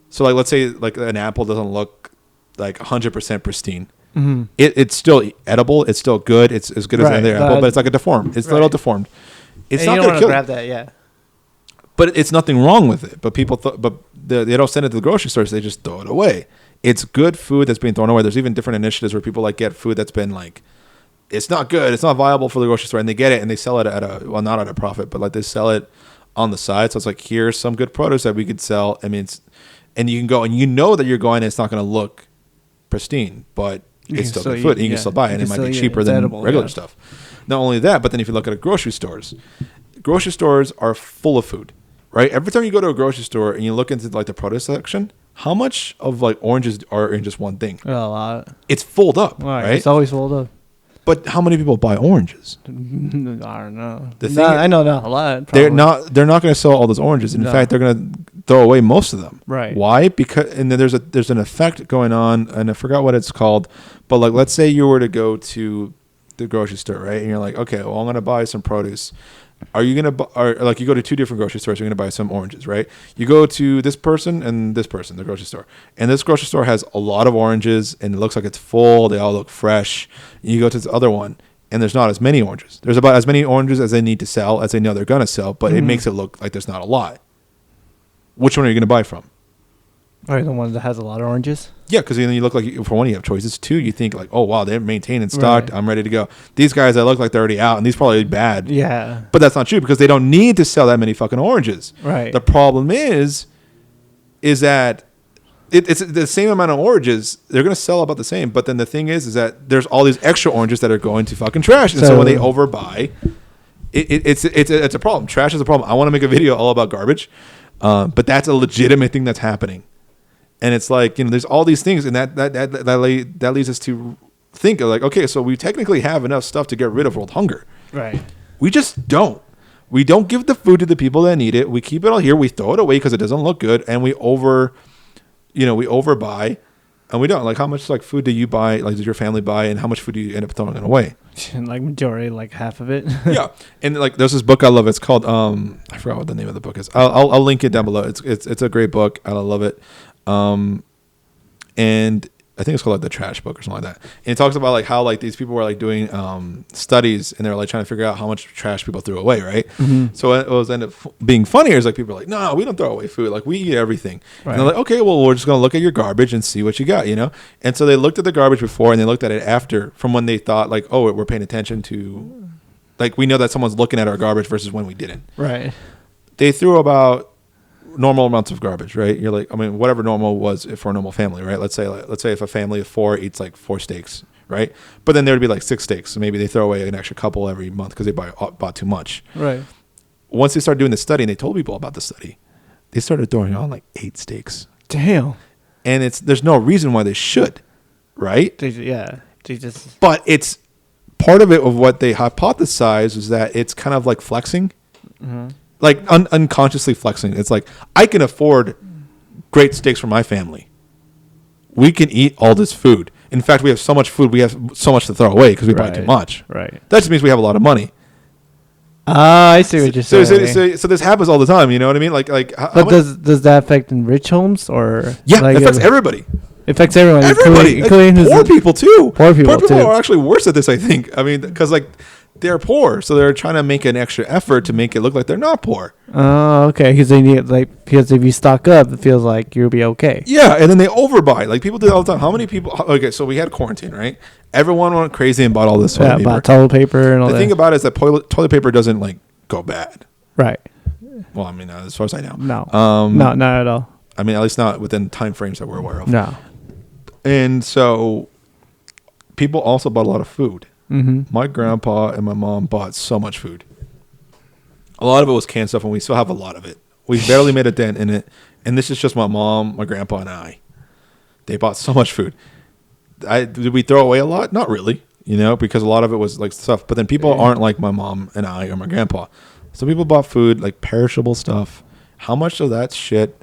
So like, let's say like an apple doesn't look like 100% pristine. It's still edible. It's still good. It's as good as any other apple, but it's like a deformed. It's a little deformed. It's not going to grab that, yeah. But it's nothing wrong with it. But people they don't send it to the grocery stores. They just throw it away. It's good food that's being thrown away. There's even different initiatives where people like get food that's been like, it's not good. It's not viable for the grocery store, and they get it and they sell it at not at a profit, but like they sell it on the side. So it's like, here's some good produce that we could sell. I mean, and you can go and you know that you're going and it's not going to look pristine, but it's still good food and you can still buy it, and it might be cheaper than regular stuff. Not only that, but then if you look at grocery stores are full of food, right? Every time you go to a grocery store and you look into like the produce section, how much of like oranges are in just one thing? A lot. It's filled up, right? It's always filled up. But how many people buy oranges? I don't know. I know not a lot. Probably. They're not going to sell all those oranges. In fact, they're going to throw away most of them. Right. Why? Because and then there's an effect going on, and I forgot what it's called. But like, let's say you were to go to the grocery store, right? And you're like, okay, well, I'm going to buy some produce. Are you going to or like you go to two different grocery stores, you're going to buy some oranges, right? You go to this person and this person, the grocery store. And this grocery store has a lot of oranges and it looks like it's full. They all look fresh. And you go to this other one and there's not as many oranges. There's about as many oranges as they need to sell, as they know they're going to sell, but it makes it look like there's not a lot. Which one are you going to buy from? Or the one that has a lot of oranges? Yeah, because then you look like, for one, you have choices. Two, you think like, oh, wow, they're maintained and stocked. Right. I'm ready to go. These guys, I look like they're already out, and these probably bad. Yeah. But that's not true because they don't need to sell that many fucking oranges. Right. The problem is that it's the same amount of oranges. They're going to sell about the same. But then the thing is that there's all these extra oranges that are going to fucking trash. And so when they overbuy, it's a problem. Trash is a problem. I want to make a video all about garbage. But that's a legitimate thing that's happening. And it's like, you know, there's all these things, and that leads us to think of like, okay, so we technically have enough stuff to get rid of world hunger. Right. We just don't. We don't give the food to the people that need it. We keep it all here. We throw it away because it doesn't look good, and we overbuy, and we don't. Like, how much like food do you buy? Like, does your family buy, and how much food do you end up throwing it away? Like majority, like half of it. Yeah, and like there's this book I love. It's called I forgot what the name of the book is. I'll link it down below. It's a great book. I love it. And I think it's called like the Trash Book or something like that. And it talks about like how like these people were like doing studies, and they were like trying to figure out how much trash people threw away, right? Mm-hmm. So it was ended up being funnier. Is like people are like, no, we don't throw away food. Like we eat everything. Right. And they're like, okay, well, we're just gonna look at your garbage and see what you got, you know. And so they looked at the garbage before, and they looked at it after, from when they thought like, oh, we're paying attention to, like we know that someone's looking at our garbage versus when we didn't. Right. They threw about normal amounts of garbage, right? You're like, I mean, whatever normal was for a normal family, right? Let's say if a family of 4 eats like 4 steaks, right? But then there would be like 6 steaks, so maybe they throw away an extra couple every month because they bought too much. Right. once they started doing the study and they told people about the study, they started throwing on like 8 steaks. Damn. And there's no reason why they should, right? But it's part of it of what they hypothesized is that it's kind of like flexing, like unconsciously flexing. It's like, I can afford great steaks for my family. We can eat all this food. In fact, we have so much food, we have so much to throw away because we buy too much. Right. That just means we have a lot of money. I see what you're saying. So this happens all the time. You know what I mean? Like but does that affect in rich homes or? Yeah, like it affects everybody. It affects everyone. Everybody, including poor people too. Poor people are actually worse at this, I think. I mean, because like they're poor, so they're trying to make an extra effort to make it look like they're not poor. Oh, okay. Because they need because if you stock up, it feels like you'll be okay. Yeah, and then they overbuy. Like people do that all the time. How many people? Okay, so we had quarantine, right? Everyone went crazy and bought all this toilet paper. Bought toilet paper and all that. The thing about it is that toilet paper doesn't like go bad. Right. Well, I mean, as far as I know. No. No, not at all. I mean, at least not within time frames that we're aware of. No. And so people also bought a lot of food. Mm-hmm. My grandpa and my mom bought so much food. A lot of it was canned stuff, and we still have a lot of it. We barely made a dent in it. And this is just my mom, my grandpa, and I. They bought so much food. Did we throw away a lot? Not really, because a lot of it was like stuff. But then people aren't like my mom and I or my grandpa. So people bought food, like perishable stuff. How much of that shit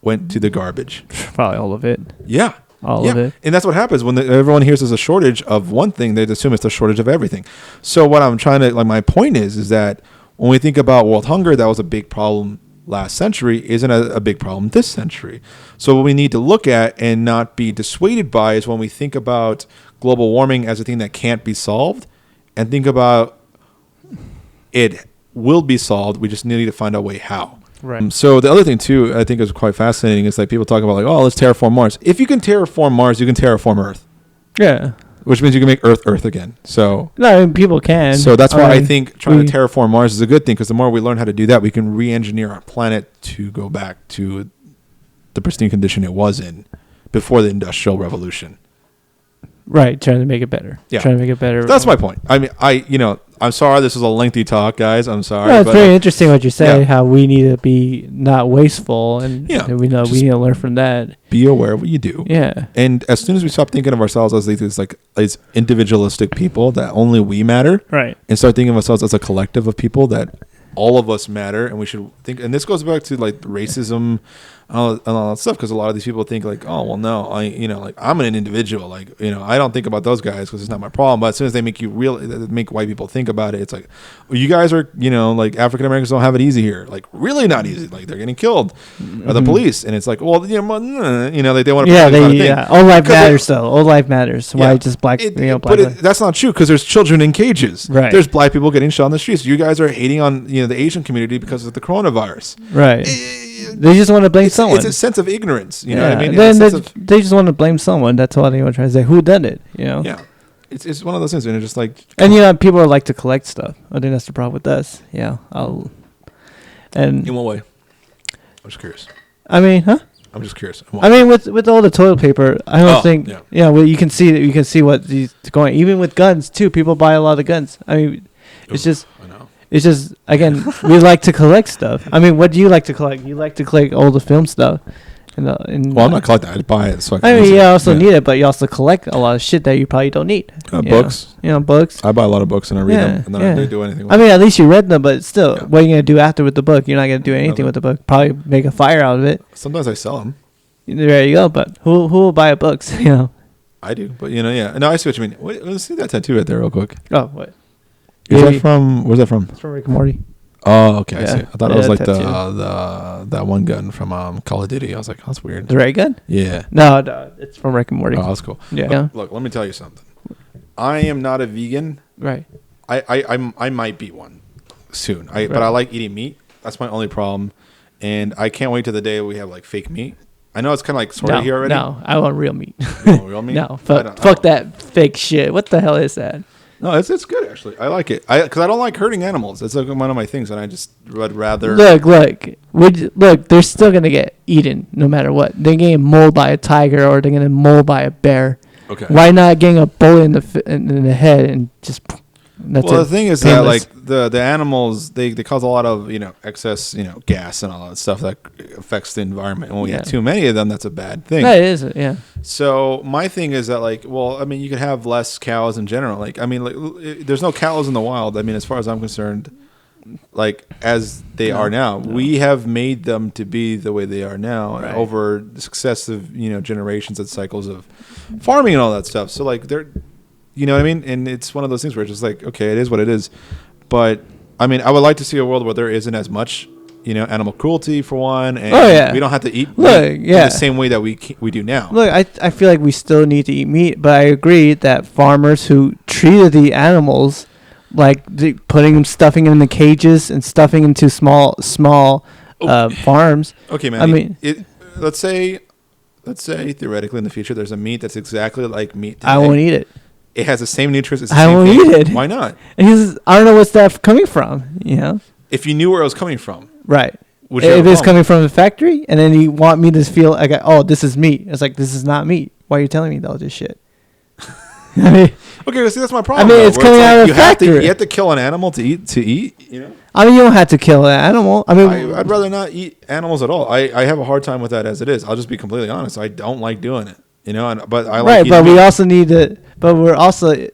went to the garbage? Probably all of it. Yeah. All of it. And that's what happens when everyone hears there's a shortage of one thing, they assume it's a shortage of everything. So what I'm trying to, my point is that when we think about world hunger, that was a big problem last century, isn't a big problem this century. So what we need to look at and not be dissuaded by is when we think about global warming as a thing that can't be solved, and think about it will be solved. We just need to find a way how. Right. So the other thing too, I think is quite fascinating, is like people talk about let's terraform Mars. If you can terraform Mars, you can terraform Earth. Yeah. Which means you can make Earth again. So no, people can. So that's why I think trying to terraform Mars is a good thing, because the more we learn how to do that, we can re-engineer our planet to go back to the pristine condition it was in before the Industrial Revolution. Right, trying to make it better. Yeah. Trying to make it better. That's my point. I mean, I'm sorry this was a lengthy talk, guys. I'm sorry. No, it's very interesting what you say, how we need to be not wasteful, and we need to learn from that. Be aware of what you do. Yeah. And as soon as we stop thinking of ourselves as as individualistic people that only we matter, right, and start thinking of ourselves as a collective of people that all of us matter, and we should think. And this goes back to racism and all that stuff, because a lot of these people think oh well, no, I'm an individual, I don't think about those guys because it's not my problem. But as soon as they make make white people think about it, it's like, well, you guys are African Americans don't have it easy here, really not easy, they're getting killed by the police, and it's like, well, they want to all life matters though. All life matters. Why just black? But that's not true, because there's children in cages. Right. There's black people getting shot on the streets. You guys are hating on the Asian community because of the coronavirus. Right. They just want to blame someone. It's a sense of ignorance. You know what I mean? Then they just want to blame someone. That's all they want to try to say. Who done it? Yeah. It's one of those things, and it's just like. And people like to collect stuff. I think that's the problem with us. Yeah. And in what way? I'm just curious. I mean, huh? I'm just curious. I mean, with all the toilet paper, I don't think. Yeah. Well, you can see what these going. Even with guns too, people buy a lot of guns. I mean, it's just. I know. It's just, again, we like to collect stuff. I mean, what do you like to collect? You like to collect all the film stuff. Well, I'm not collecting. I buy it. So you also need it, but you also collect a lot of shit that you probably don't need. Books. Books. I buy a lot of books and I read them, and then I don't do anything with them. I mean, at least you read them, but still, what are you going to do after with the book? You're not going to do anything with the book. Probably make a fire out of it. Sometimes I sell them. There you go, but who will buy books? I do, but No, I see what you mean. Wait, let's see that tattoo right there real quick. Oh, what? Where's that from? It's from Rick and Morty. Oh, okay. I see. I thought it was like that one gun from Call of Duty. I was like, that's weird. The ray gun? Yeah. No, it's from Rick and Morty. Oh, that's cool. Yeah. Look, let me tell you something. I am not a vegan. Right. I might be one soon. But I like eating meat. That's my only problem. And I can't wait till the day we have fake meat. I know it's kind of sort of here already. No, I want real meat. You want real meat? No, fuck that fake shit. What the hell is that? No, it's good actually. I like it. Because I don't like hurting animals. It's one of my things, and I just would rather. Look. They're still gonna get eaten no matter what. They're getting mauled by a tiger, or they're getting mauled by a bear. Okay. Why not getting a bullet in the head and just That's Well, it. the thing is Painless. that like the animals they cause a lot of excess gas and all that stuff that affects the environment. When we Yeah. have too many of them, that's a bad thing. That is it. Yeah. So my thing is that like, well, I mean, you could have less cows in general. Like, I mean, like, there's no cows in the wild. I mean, as far as I'm concerned, like as they are now, we have made them to be the way they are now Right. over successive generations and cycles of farming and all that stuff. So like they're, you know what I mean? And it's one of those things where it's just like, okay, it is what it is. But I mean, I would like to see a world where there isn't as much animal cruelty for one, and we don't have to eat meat in the same way that we do now. Look, I feel like we still need to eat meat, but I agree that farmers who treated the animals like stuffing them in the cages and stuffing them to small farms. Okay, man. I mean, let's say theoretically in the future there's a meat that's exactly like meat today. I won't eat it. It has the same nutrients. It's the I same won't thing. eat it. Why not? Because I don't know what's that coming from. If you knew where it was coming from, right? would you have If a it's problem? coming from the factory, and then you want me to feel like, oh, this is meat. It's like, this is not meat. Why are you telling me all this shit? I mean, okay, well, see, that's my problem. I mean, though, it's where coming out of the you have factory. you have to kill an animal to eat. I mean, you don't have to kill an animal. I mean, I'd rather not eat animals at all. I have a hard time with that as it is. I'll just be completely honest. I don't like doing it. But I like right. eating But we meat. also. also need to. But we're also.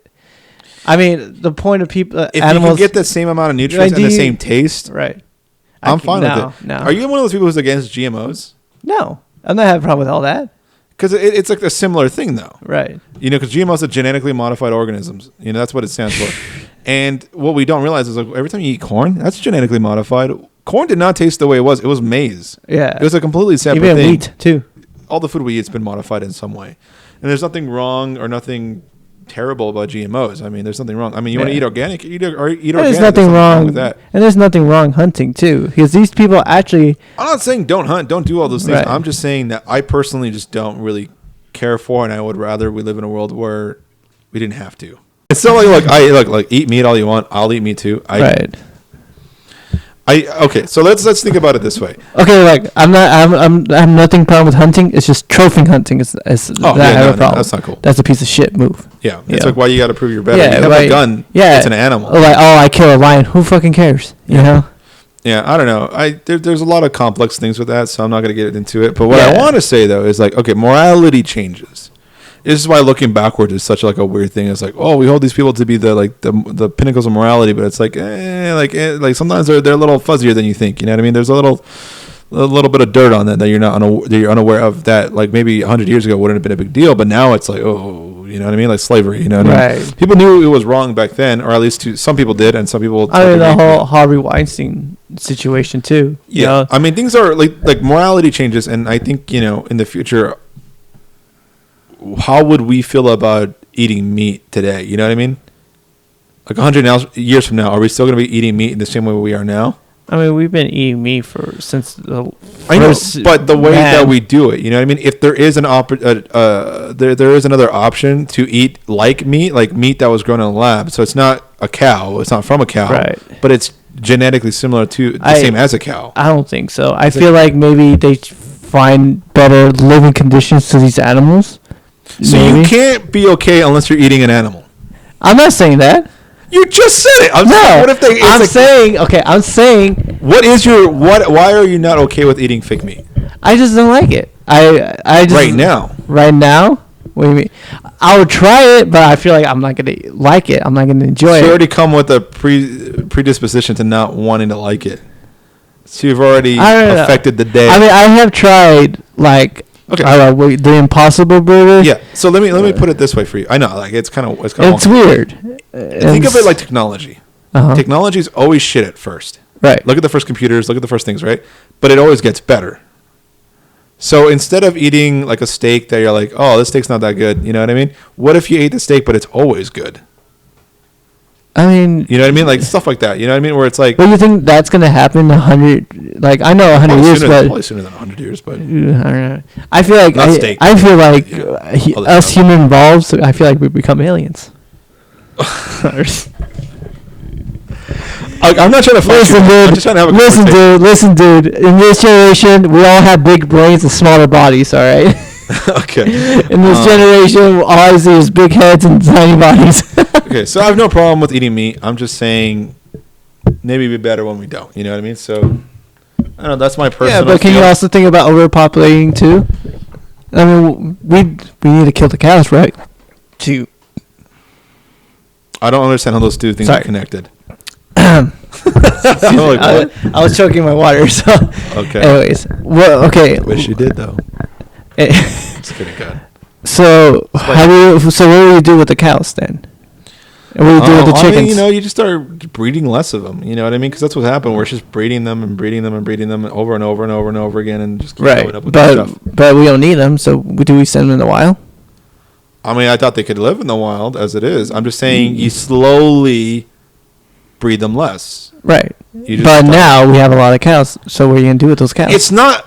I mean, the point of people, If animals. you can get the same amount of nutrients and the same taste, right? I'm fine with it. No. Are you one of those people who's against GMOs? No, I'm not having a problem with all that. Because it's like a similar thing, though. Right. Because GMOs are genetically modified organisms. That's what it stands for. And what we don't realize is like every time you eat corn, that's genetically modified. Corn did not taste the way it was. It was maize. Yeah. It was a completely separate Even thing. wheat too. All the food we eat's been modified in some way. And there's nothing wrong or nothing terrible about GMOs. I mean, there's nothing wrong. I mean, you want to eat organic? Eat organic. There's nothing wrong with that. And there's nothing wrong hunting too, because these people actually. I'm not saying don't hunt, don't do all those things. Right. I'm just saying that I personally just don't really care for, and I would rather we live in a world where we didn't have to. It's not like eat meat all you want. I'll eat meat too. Right. Okay, so let's think about it this way. Okay, like I have nothing problem with hunting. It's just trophy hunting is I have a problem. That's not cool. That's a piece of shit move. Yeah, it's like why you got to prove you're better. Yeah, you have right. a gun. Yeah, It's an animal. Like, I kill a lion. Who fucking cares? You know? Yeah, I don't know. There's a lot of complex things with that, so I'm not going to get into it. But what I Yeah. want to say though is like, okay, morality changes. This is why looking backwards is such like a weird thing. It's like, oh, we hold these people to be the pinnacles of morality, but it's like sometimes they're a little fuzzier than you think. You know what I mean? There's a little bit of dirt on that you're unaware of. That like maybe 100 years ago wouldn't have been a big deal, but now it's like, oh, you know what I mean? Like slavery. You know what I mean? Right. People knew it was wrong back then, or at least some people did, and some people. I mean, the took it. whole Harvey Weinstein situation too. Yeah, You know? I mean, things are like morality changes, and I think in the future, how would we feel about eating meat today? You know what I mean? Like 100 years from now, are we still going to be eating meat in the same way we are now? I mean, we've been eating meat since the I know, first but the way man. that we do it, you know what I mean? If there is there is another option to eat like meat that was grown in a lab, so it's not a cow, it's not from a cow, Right. but it's genetically similar to the same as a cow. I don't think so. I feel like maybe they find better living conditions to these animals. So maybe. you can't be okay unless you're eating an animal. I'm not saying that. You just said it. I'm saying, what if they? I'm saying. What is your what? Why are you not okay with eating fake meat I just don't like it. I just right now? Right now. What do you mean? I would try it, but I feel like I'm not gonna like it. I'm not gonna enjoy So it. you already come with a predisposition to not wanting to like it. So you've already I don't know. affected the day. I mean, I have tried like the Impossible Burger. Yeah. So let me put it this way for you. I know, like it's kind of It's weird. Think of it like technology. Uh-huh. Technology is always shit at first. Right. Look at the first computers. Look at the first things, right? But it always gets better. So instead of eating like a steak that you're like, oh, this steak's not that good, you know what I mean? What if you ate the steak, but it's always good? I mean, You know what I mean? Like stuff like that. You know what I mean? Where it's like, but you think that's gonna happen in 100? Like I know 100 years, but probably sooner than 100 years, but I don't know. I feel like Not steak. I feel like Other us stuff. human involved. I feel like we become aliens. I'm not trying to fight Listen, you. I'm dude. just trying to have a Listen, dude. In this generation, we all have big brains and smaller bodies. All right. Okay. In this generation, all I see is big heads and tiny bodies. Okay, Okay, so I have no problem with eating meat. I'm just saying maybe it'd be better when we don't. You know what I mean? So I don't know. That's my personal. Yeah, but can you also think about overpopulating too? I mean, we need to kill the cows, right? I don't understand how those two things are connected. I was choking my water. So okay. Anyways, well, okay. I wish you did though. Just kidding, God. So So what do you do with the cows then? And what do you do with the chickens? I mean, you just start breeding less of them. You know what I mean? Because that's what happened. We're just breeding them and breeding them and breeding them over and over and over and over again, and just keep going up with stuff. But we don't need them. So do we send them in the wild? I mean, I thought they could live in the wild as it is. I'm just saying you slowly breed them less. Right. But now we have a lot of cows. So what are you going to do with those cows? It's not...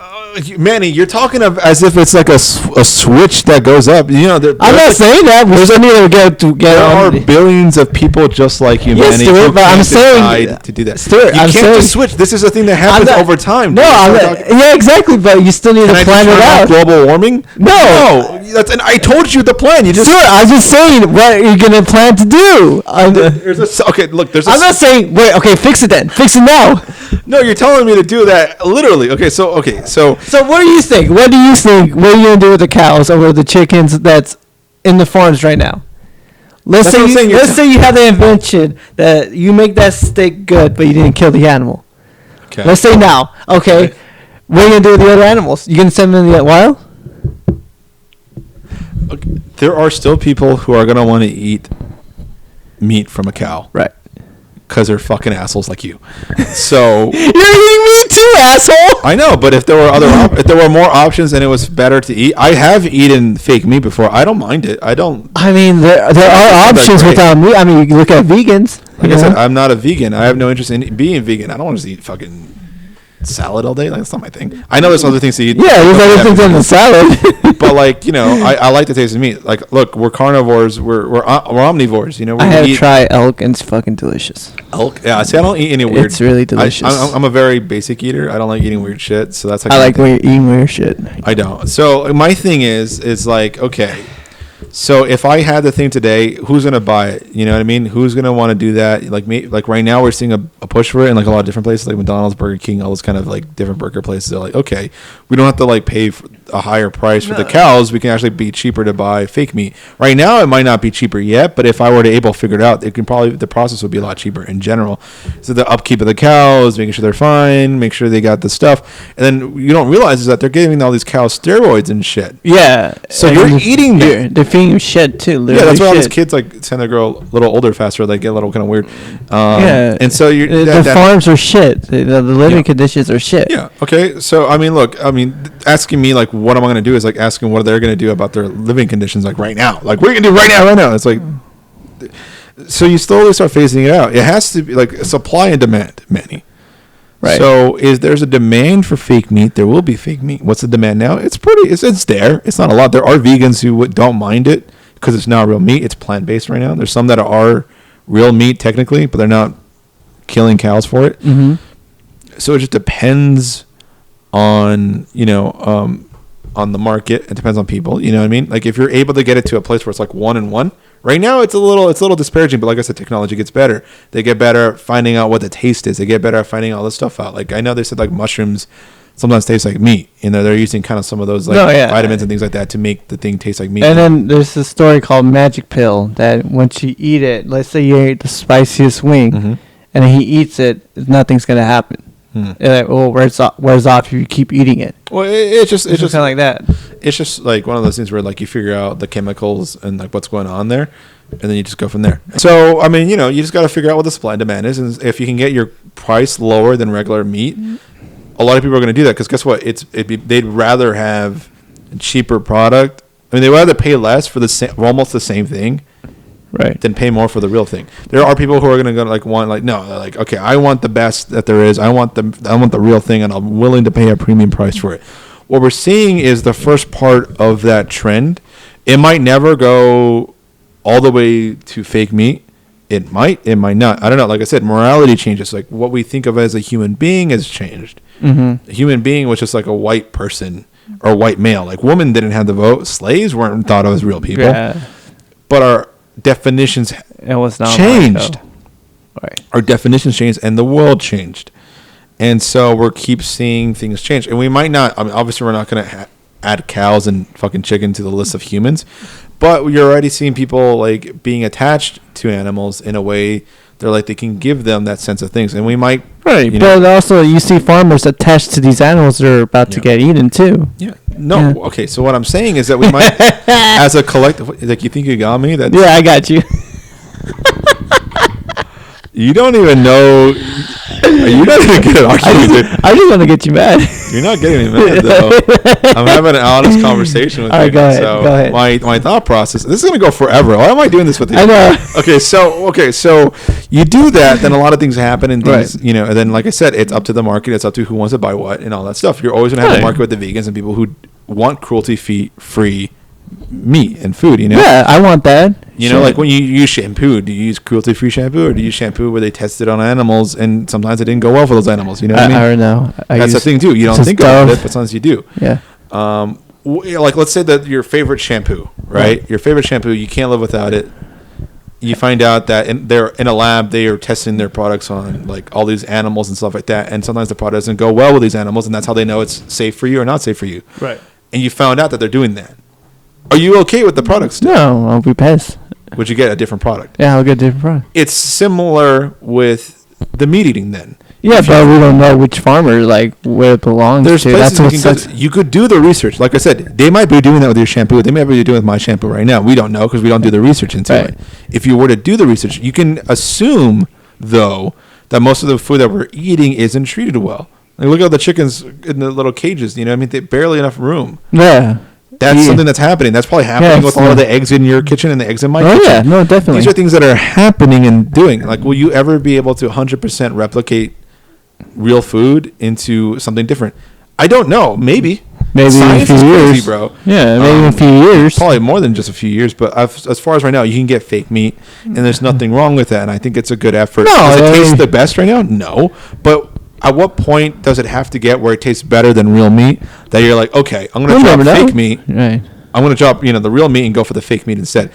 Manny, you're talking of as if it's like a switch that goes up. You know, I'm not saying that. There's only there are billions of people just like you, Manny. Stuart, but I'm saying to do that. Stuart, you can't just switch. This is a thing that happens over time. No, yeah, exactly. But you still need to plan it out. Global warming? No. And I told you the plan. Stuart, I'm just saying what you're gonna plan to do. Okay, look. I'm not saying. Wait. Okay, fix it then. Fix it now. No, you're telling me to do that literally. Okay, so. So what do you think? What do you think? What are you gonna do with the cows or the chickens that's in the farms right now? Let's say you have the invention that you make that steak good, but you didn't kill the animal. Okay. Let's say now. Okay. What are you gonna do with the other animals? You gonna send them in the wild? Okay. There are still people who are gonna want to eat meat from a cow. Right. Because they're fucking assholes like you. So you're eating meat too, asshole. I know, but if there were if there were more options and it was better to eat, I have eaten fake meat before. I don't mind it. I mean, there are options without meat. I mean, you look at vegans. Like I said, I'm not a vegan. I have no interest in being vegan. I don't want to eat fucking salad all day. Like, that's not my thing. I know there's other things to eat. Yeah, there's other things than the salad. But I like the taste of meat. Like, look, we're carnivores. We're omnivores. I have tried elk and it's fucking delicious. Elk? Yeah. See, I don't eat any weird. It's really delicious. I'm a very basic eater. I don't like eating weird shit. So that's. I like eating weird shit. I don't. So my thing is like, okay. So if I had the thing today, who's gonna buy it? You know what I mean? Who's gonna want to do that? Like me, like right now we're seeing a push for it in like a lot of different places, like McDonald's, Burger King, all those kind of like different burger places. They're like, okay, we don't have to like pay a higher price for the cows. We can actually be cheaper to buy fake meat. Right now, it might not be cheaper yet, but if I were to figure it out, the process would be a lot cheaper in general. So the upkeep of the cows, making sure they're fine, make sure they got the stuff, and then you don't realize is that they're giving all these cows steroids and shit. Yeah. So you're eating them. They're feeding you shit too. Yeah, that's why all these kids like tend to grow a little older faster. They get a little kind of weird. Yeah, and so the farms are shit. The living conditions are shit. Yeah. Okay. So I mean, look. Asking me like, what am I going to do is like asking what they're going to do about their living conditions like right now. Like, what are you going to do right now? It's like, so you slowly start phasing it out. It has to be like supply and demand, Manny. Right. So there's a demand for fake meat. There will be fake meat. What's the demand now? It's there. It's not a lot. There are vegans who don't mind it because it's not real meat. It's plant-based right now. There's some that are real meat technically, but they're not killing cows for it. Mm-hmm. So it just depends on, on the market. It depends on people. You know what I mean? Like if you're able to get it to a place where it's like 1-in-1. Right now, it's a little disparaging, but like I said, technology gets better. They get better at finding out what the taste is. They get better at finding all this stuff out. Like I know they said like mushrooms sometimes taste like meat. They're using kind of some of those vitamins and things like that to make the thing taste like meat. And then there's a story called Magic Pill that once you eat it, let's say you ate the spiciest wing, mm-hmm. and he eats it, nothing's gonna happen. Like, wears off if you keep eating it. Well, it's just kind of like that. It's just like one of those things where like you figure out the chemicals and like what's going on there, and then you just go from there. So I mean, you just got to figure out what the supply and demand is, and if you can get your price lower than regular meat, a lot of people are going to do that because guess what? They'd rather have a cheaper product. I mean, they'd rather pay less for almost the same thing. Right. Then pay more for the real thing. There are people who are gonna they're like, okay, I want the best that there is. I want the real thing, and I'm willing to pay a premium price for it. What we're seeing is the first part of that trend. It might never go all the way to fake meat. It might not. I don't know. Like I said, morality changes. Like what we think of as a human being has changed. Mm-hmm. A human being was just like a white person or a white male. Like women didn't have the vote. Slaves weren't thought of as real people. Yeah. But definitions It was not changed. like, right. Our definitions changed, and the world changed. And so we're keep seeing things change. And we might not, I mean, obviously we're not going to add cows and fucking chicken to the list of humans, but you're already seeing people like being attached to animals in a way they're like they can give them that sense of things. And we might, Right, you but know, also you see farmers attached to these animals that are about to get eaten too. yeah. No, Yeah. okay. So what I'm saying is that we might, as a collective, like you think you got me? That's, Yeah, I got you. you don't even know. You're not even good at arguing with it. I just want to get you mad. You're not getting me mad though. I'm having an honest conversation with All you. right, go ahead. So Go ahead. my thought process. This is gonna go forever. Why am I doing this with you? I know. Okay, so you do that, then a lot of things happen, and things, Right. you know, and then like I said, it's up to the market. It's up to who wants to buy what and all that stuff. You're always gonna have Right. a market with the vegans and people who want cruelty-free meat and food. You know. Yeah, I want that. You know, like when you use shampoo, do you use cruelty-free shampoo or do you use shampoo where they tested on animals and sometimes it didn't go well for those animals? You know what I mean? I don't know. That's the thing too. You don't just think about Dove. it, but sometimes you do. Yeah. Like let's say that your favorite shampoo, right? Your favorite shampoo, you can't live without it. You find out that they're in a lab, they are testing their products on like all these animals and stuff like that, and sometimes the product doesn't go well with these animals, and that's how they know it's safe for you or not safe for you. Right. And you found out that they're doing that. Are you okay with the product still? No, I'll be pissed. Would you get a different product? Yeah, I'll get a different product. It's similar with the meat eating then. Yeah, but we don't know which farmer, like, where it belongs There's to. places That's you what can sucks. go. You could do the research. Like I said, they might be doing that with your shampoo. They might be doing it with my shampoo right now. We don't know because we don't do the research into Right. it. If you were to do the research, you can assume, though, that most of the food that we're eating isn't treated well. Like, look at all the chickens in the little cages. You know, I mean, they barely enough room. Yeah. That's Yeah. something that's happening. That's probably happening with it's all of not- the eggs in your kitchen and the eggs in my Oh, kitchen. yeah. No, definitely. These are things that are happening and doing. Like, will you ever be able to 100% replicate real food into something different? I don't know. Maybe. Maybe Science in a is few crazy, years. bro. Yeah, maybe in a few years. Probably more than just a few years. But as far as right now, you can get fake meat, and there's nothing wrong with that. And I think it's a good effort. No, Does it I taste mean- the best right now? No. But at what point does it have to get where it tastes better than real meat? That you're like, okay, I'm going to We'll drop never know. fake meat. Right. I'm going to drop, the real meat and go for the fake meat instead.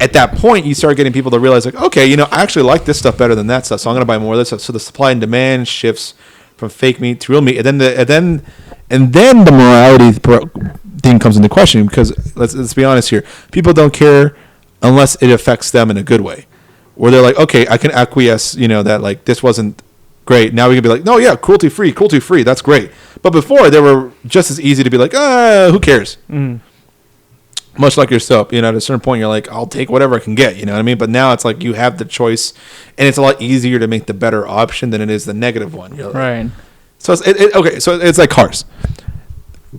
At that point, you start getting people to realize, like, okay, I actually like this stuff better than that stuff, so I'm going to buy more of this stuff. So the supply and demand shifts from fake meat to real meat, and then the morality thing comes into question because let's be honest here, people don't care unless it affects them in a good way, where they're like, okay, I can acquiesce, that like this wasn't great. Now we can be like, no, yeah, cruelty free, that's great. But before, they were just as easy to be like, who cares? Much like your soap, at a certain point, you're like, I'll take whatever I can get, you know what I mean? But now it's like you have the choice, and it's a lot easier to make the better option than it is the negative one. You're like, Right. so okay, so it's like cars.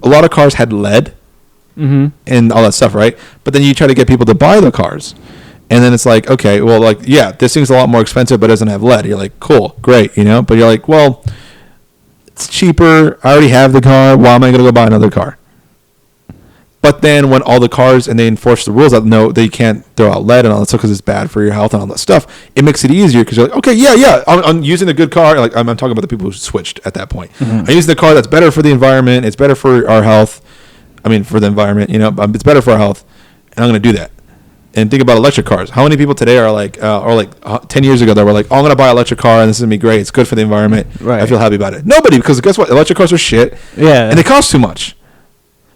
A lot of cars had lead and all that stuff, right? But then you try to get people to buy the cars, and then it's like, okay, well, like, yeah, this thing's a lot more expensive, but it doesn't have lead. You're like, cool, great, But you're like, well, it's cheaper. I already have the car. Why am I going to go buy another car? But then when all the cars and they enforce the rules that no, they can't throw out lead and all that stuff because it's bad for your health and all that stuff, it makes it easier because you're like, okay, yeah, I'm using a good car. Like I'm talking about the people who switched at that point. I'm using the car that's better for the environment. It's better for our health. I mean, for the environment, it's better for our health, and I'm going to do that. And think about electric cars. How many people today are like, 10 years ago, that were like, oh, I'm going to buy an electric car and this is going to be great. It's good for the environment. Right. I feel happy about it. Nobody, because guess what? Electric cars are shit. Yeah. And they cost too much.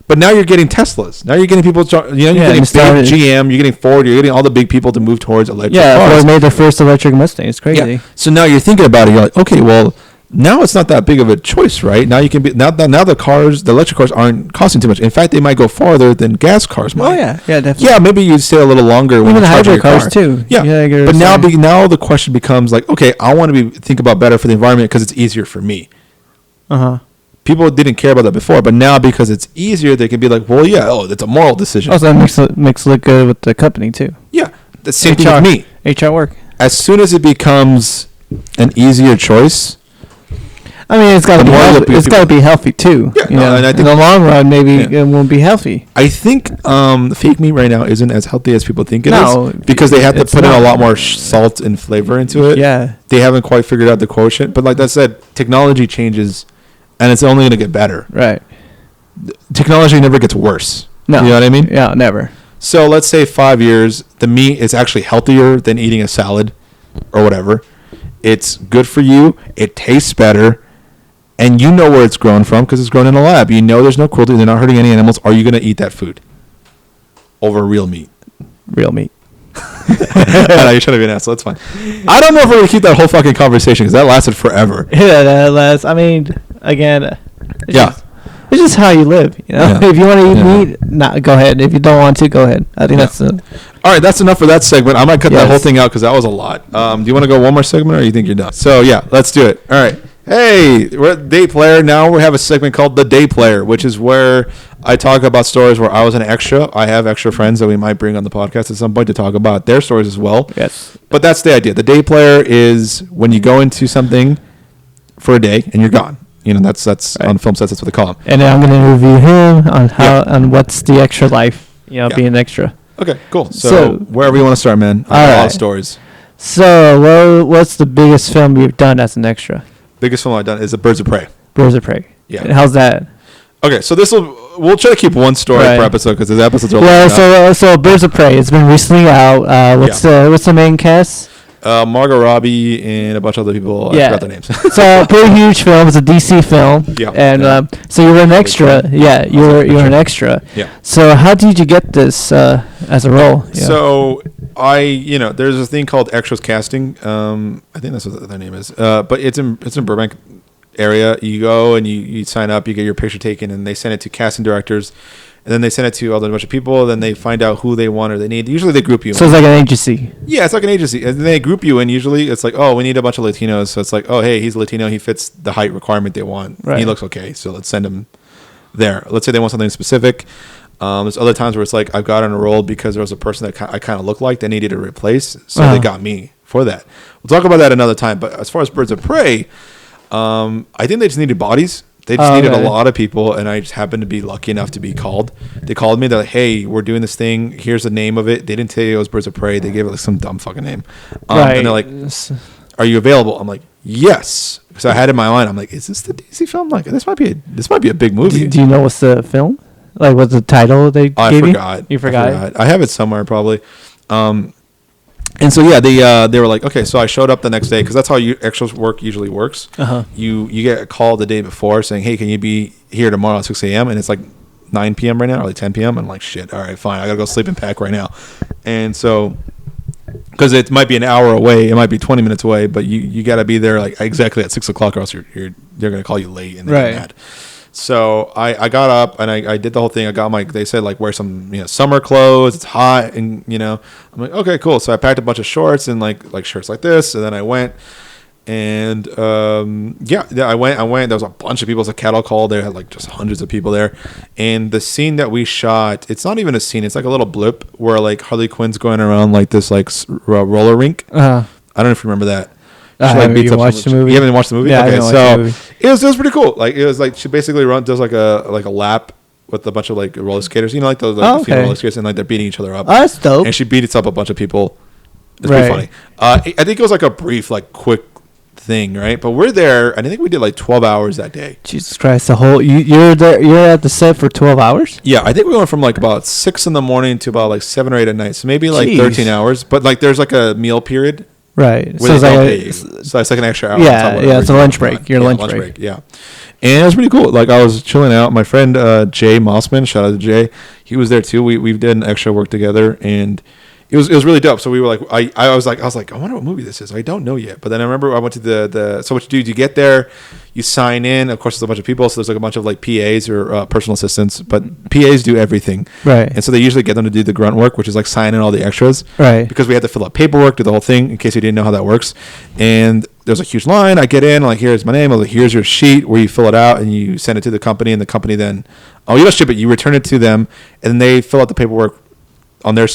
But now you're getting Teslas. Now you're getting people, you're getting big GM, you're getting Ford, you're getting all the big people to move towards electric cars. Ford made their first electric Mustang. It's crazy. Yeah. So now you're thinking about it. You're like, okay, well, now it's not that big of a choice, right? Now you can be now the electric cars aren't costing too much. In fact, they might go farther than gas cars might. Oh yeah, definitely. Yeah, maybe you stay a little longer when Even you charge your hybrid cars car. too. Yeah, Yeah, but now sorry. now the question becomes like, okay, I want to think about better for the environment because it's easier for me. People didn't care about that before, but now because it's easier, they can be like, well, yeah, it's a moral decision. Also, that makes it look good with the company too. Yeah, the same thing with me. HR work. As soon as it becomes an easier choice, I mean, it's got to be more healthy. people- It's got to be healthy too. Yeah, no, and I think- in the long run, maybe Yeah. it won't be healthy. I think fake meat right now isn't as healthy as people think it is No, because they have to it's put in a not. lot more salt and flavor into it. Yeah. They haven't quite figured out the quotient. But like I said, technology changes, and it's only going to get better. Right. Technology never gets worse. No. You know what I mean? Yeah, never. So let's say 5 years, the meat is actually healthier than eating a salad or whatever. It's good for you. It tastes better. And you know where it's grown from because it's grown in a lab. You know there's no cruelty. They're not hurting any animals. Are you going to eat that food over real meat? Real meat. I know, you're trying to be an asshole. That's fine. I don't know if we're going to keep that whole fucking conversation because that lasted forever. Yeah, that lasts. I mean, again, it's just how you live. You know, if you want to eat meat, go ahead. If you don't want to, go ahead. I think that's. All right, that's enough for that segment. I might cut that whole thing out because that was a lot. Do you want to go one more segment, or you think you're done? So yeah, let's do it. All right. Hey, we're at Day Player. Now we have a segment called The Day Player, which is where I talk about stories where I was an extra. I have extra friends that we might bring on the podcast at some point to talk about their stories as well. Yes. But that's the idea. The Day Player is when you go into something for a day and you're gone. You know, that's right. On film sets, that's what they call them. And then I'm going to interview him on on what's the extra life, being an extra. Okay, cool. So wherever you want to start, man. I have a lot of stories. So what's the biggest film you've done as an extra? Biggest film I've done is The Birds of Prey. Birds of Prey. Yeah. And how's that? Okay, so we'll try to keep one story per episode because the episodes are so Birds of Prey. It's been recently out. What's the main cast? Margot Robbie and a bunch of other people. I forgot their names. So pretty huge film. It's a DC film. Yeah. And so you were an extra. Yeah, you were an extra. Yeah. So how did you get this as a role? Yeah. So there's a thing called extras casting. I think that's what their name is. But it's in Burbank area. You go and you sign up. You get your picture taken, and they send it to casting directors. And then they send it to a bunch of people. Then they find out who they want or they need. Usually they group you. So it's like an agency. Yeah, it's like an agency. And then they group you in. Usually it's like, oh, we need a bunch of Latinos. So it's like, oh, hey, he's Latino. He fits the height requirement they want. Right. He looks okay. So let's send him there. Let's say they want something specific. There's other times where it's like I've got on a role because there was a person that I kind of looked like they needed to replace. So they got me for that. We'll talk about that another time. But as far as Birds of Prey, I think they just needed bodies. They just needed a lot of people, and I just happened to be lucky enough to be called. They called me. They're like, hey, we're doing this thing. Here's the name of it. They didn't tell you it was Birds of Prey. They gave it like some dumb fucking name. And they're like, are you available? I'm like, yes. So I had it in my mind. I'm like, is this the DC film? Like, this might be a big movie. Do you know what's the film? Like, what's the title they gave you? I forgot. You forgot? I have it somewhere probably. And so they were like, okay. So I showed up the next day because that's how extras work usually works. You get a call the day before saying, hey, can you be here tomorrow at 6 a.m. and it's like 9 p.m. right now, or like 10 p.m. I'm like, shit. All right, fine. I gotta go sleep and pack right now. And so because it might be an hour away, it might be 20 minutes away, but you gotta be there like exactly at 6 o'clock, or else they're gonna call you late and they're mad. So I got up and I did the whole thing. I got they said like wear some summer clothes. It's hot and I'm like, okay, cool. So I packed a bunch of shorts and like shirts like this, and then I went and I went. There was a bunch of people. It was a cattle call. There had like just hundreds of people there, and the scene that we shot, it's not even a scene. It's like a little blip where like Harley Quinn's going around like this like roller rink. I don't know if you remember that. Have you watched the movie? You haven't watched the movie? Yeah, okay, so it was pretty cool. Like it was like she basically does like a lap with a bunch of like roller skaters. Like those female roller skaters, and like they're beating each other up. Oh, that's dope. And she beats up a bunch of people. It's pretty funny. I think it was like a brief, like quick thing, right? But we're there, and I think we did like 12 hours that day. Jesus Christ! The whole you're there. You're at the set for 12 hours. Yeah, I think we went from like about 6 in the morning to about like 7 or 8 at night. So maybe like 13 hours. But like there's like a meal period. Right. So it's like an extra hour. Yeah, it's a lunch break. Your lunch break. Yeah. And it was pretty cool. Like I was chilling out. My friend Jay Mossman, shout out to Jay, he was there too. We did an extra work together, and it was really dope. So we were like, I was like, I wonder what movie this is. I don't know yet. But then I remember I went to the so what you do is you get there, you sign in. Of course, there's a bunch of people, so there's like a bunch of like PAs or personal assistants. But PAs do everything, right? And so they usually get them to do the grunt work, which is like sign in all the extras, right? Because we had to fill out paperwork, do the whole thing. In case you didn't know how that works, and there's a huge line. I get in, like, here's my name. I'm like, here's your sheet where you fill it out and you send it to the company, and the company then, you don't ship it, you return it to them, and then they fill out the paperwork on their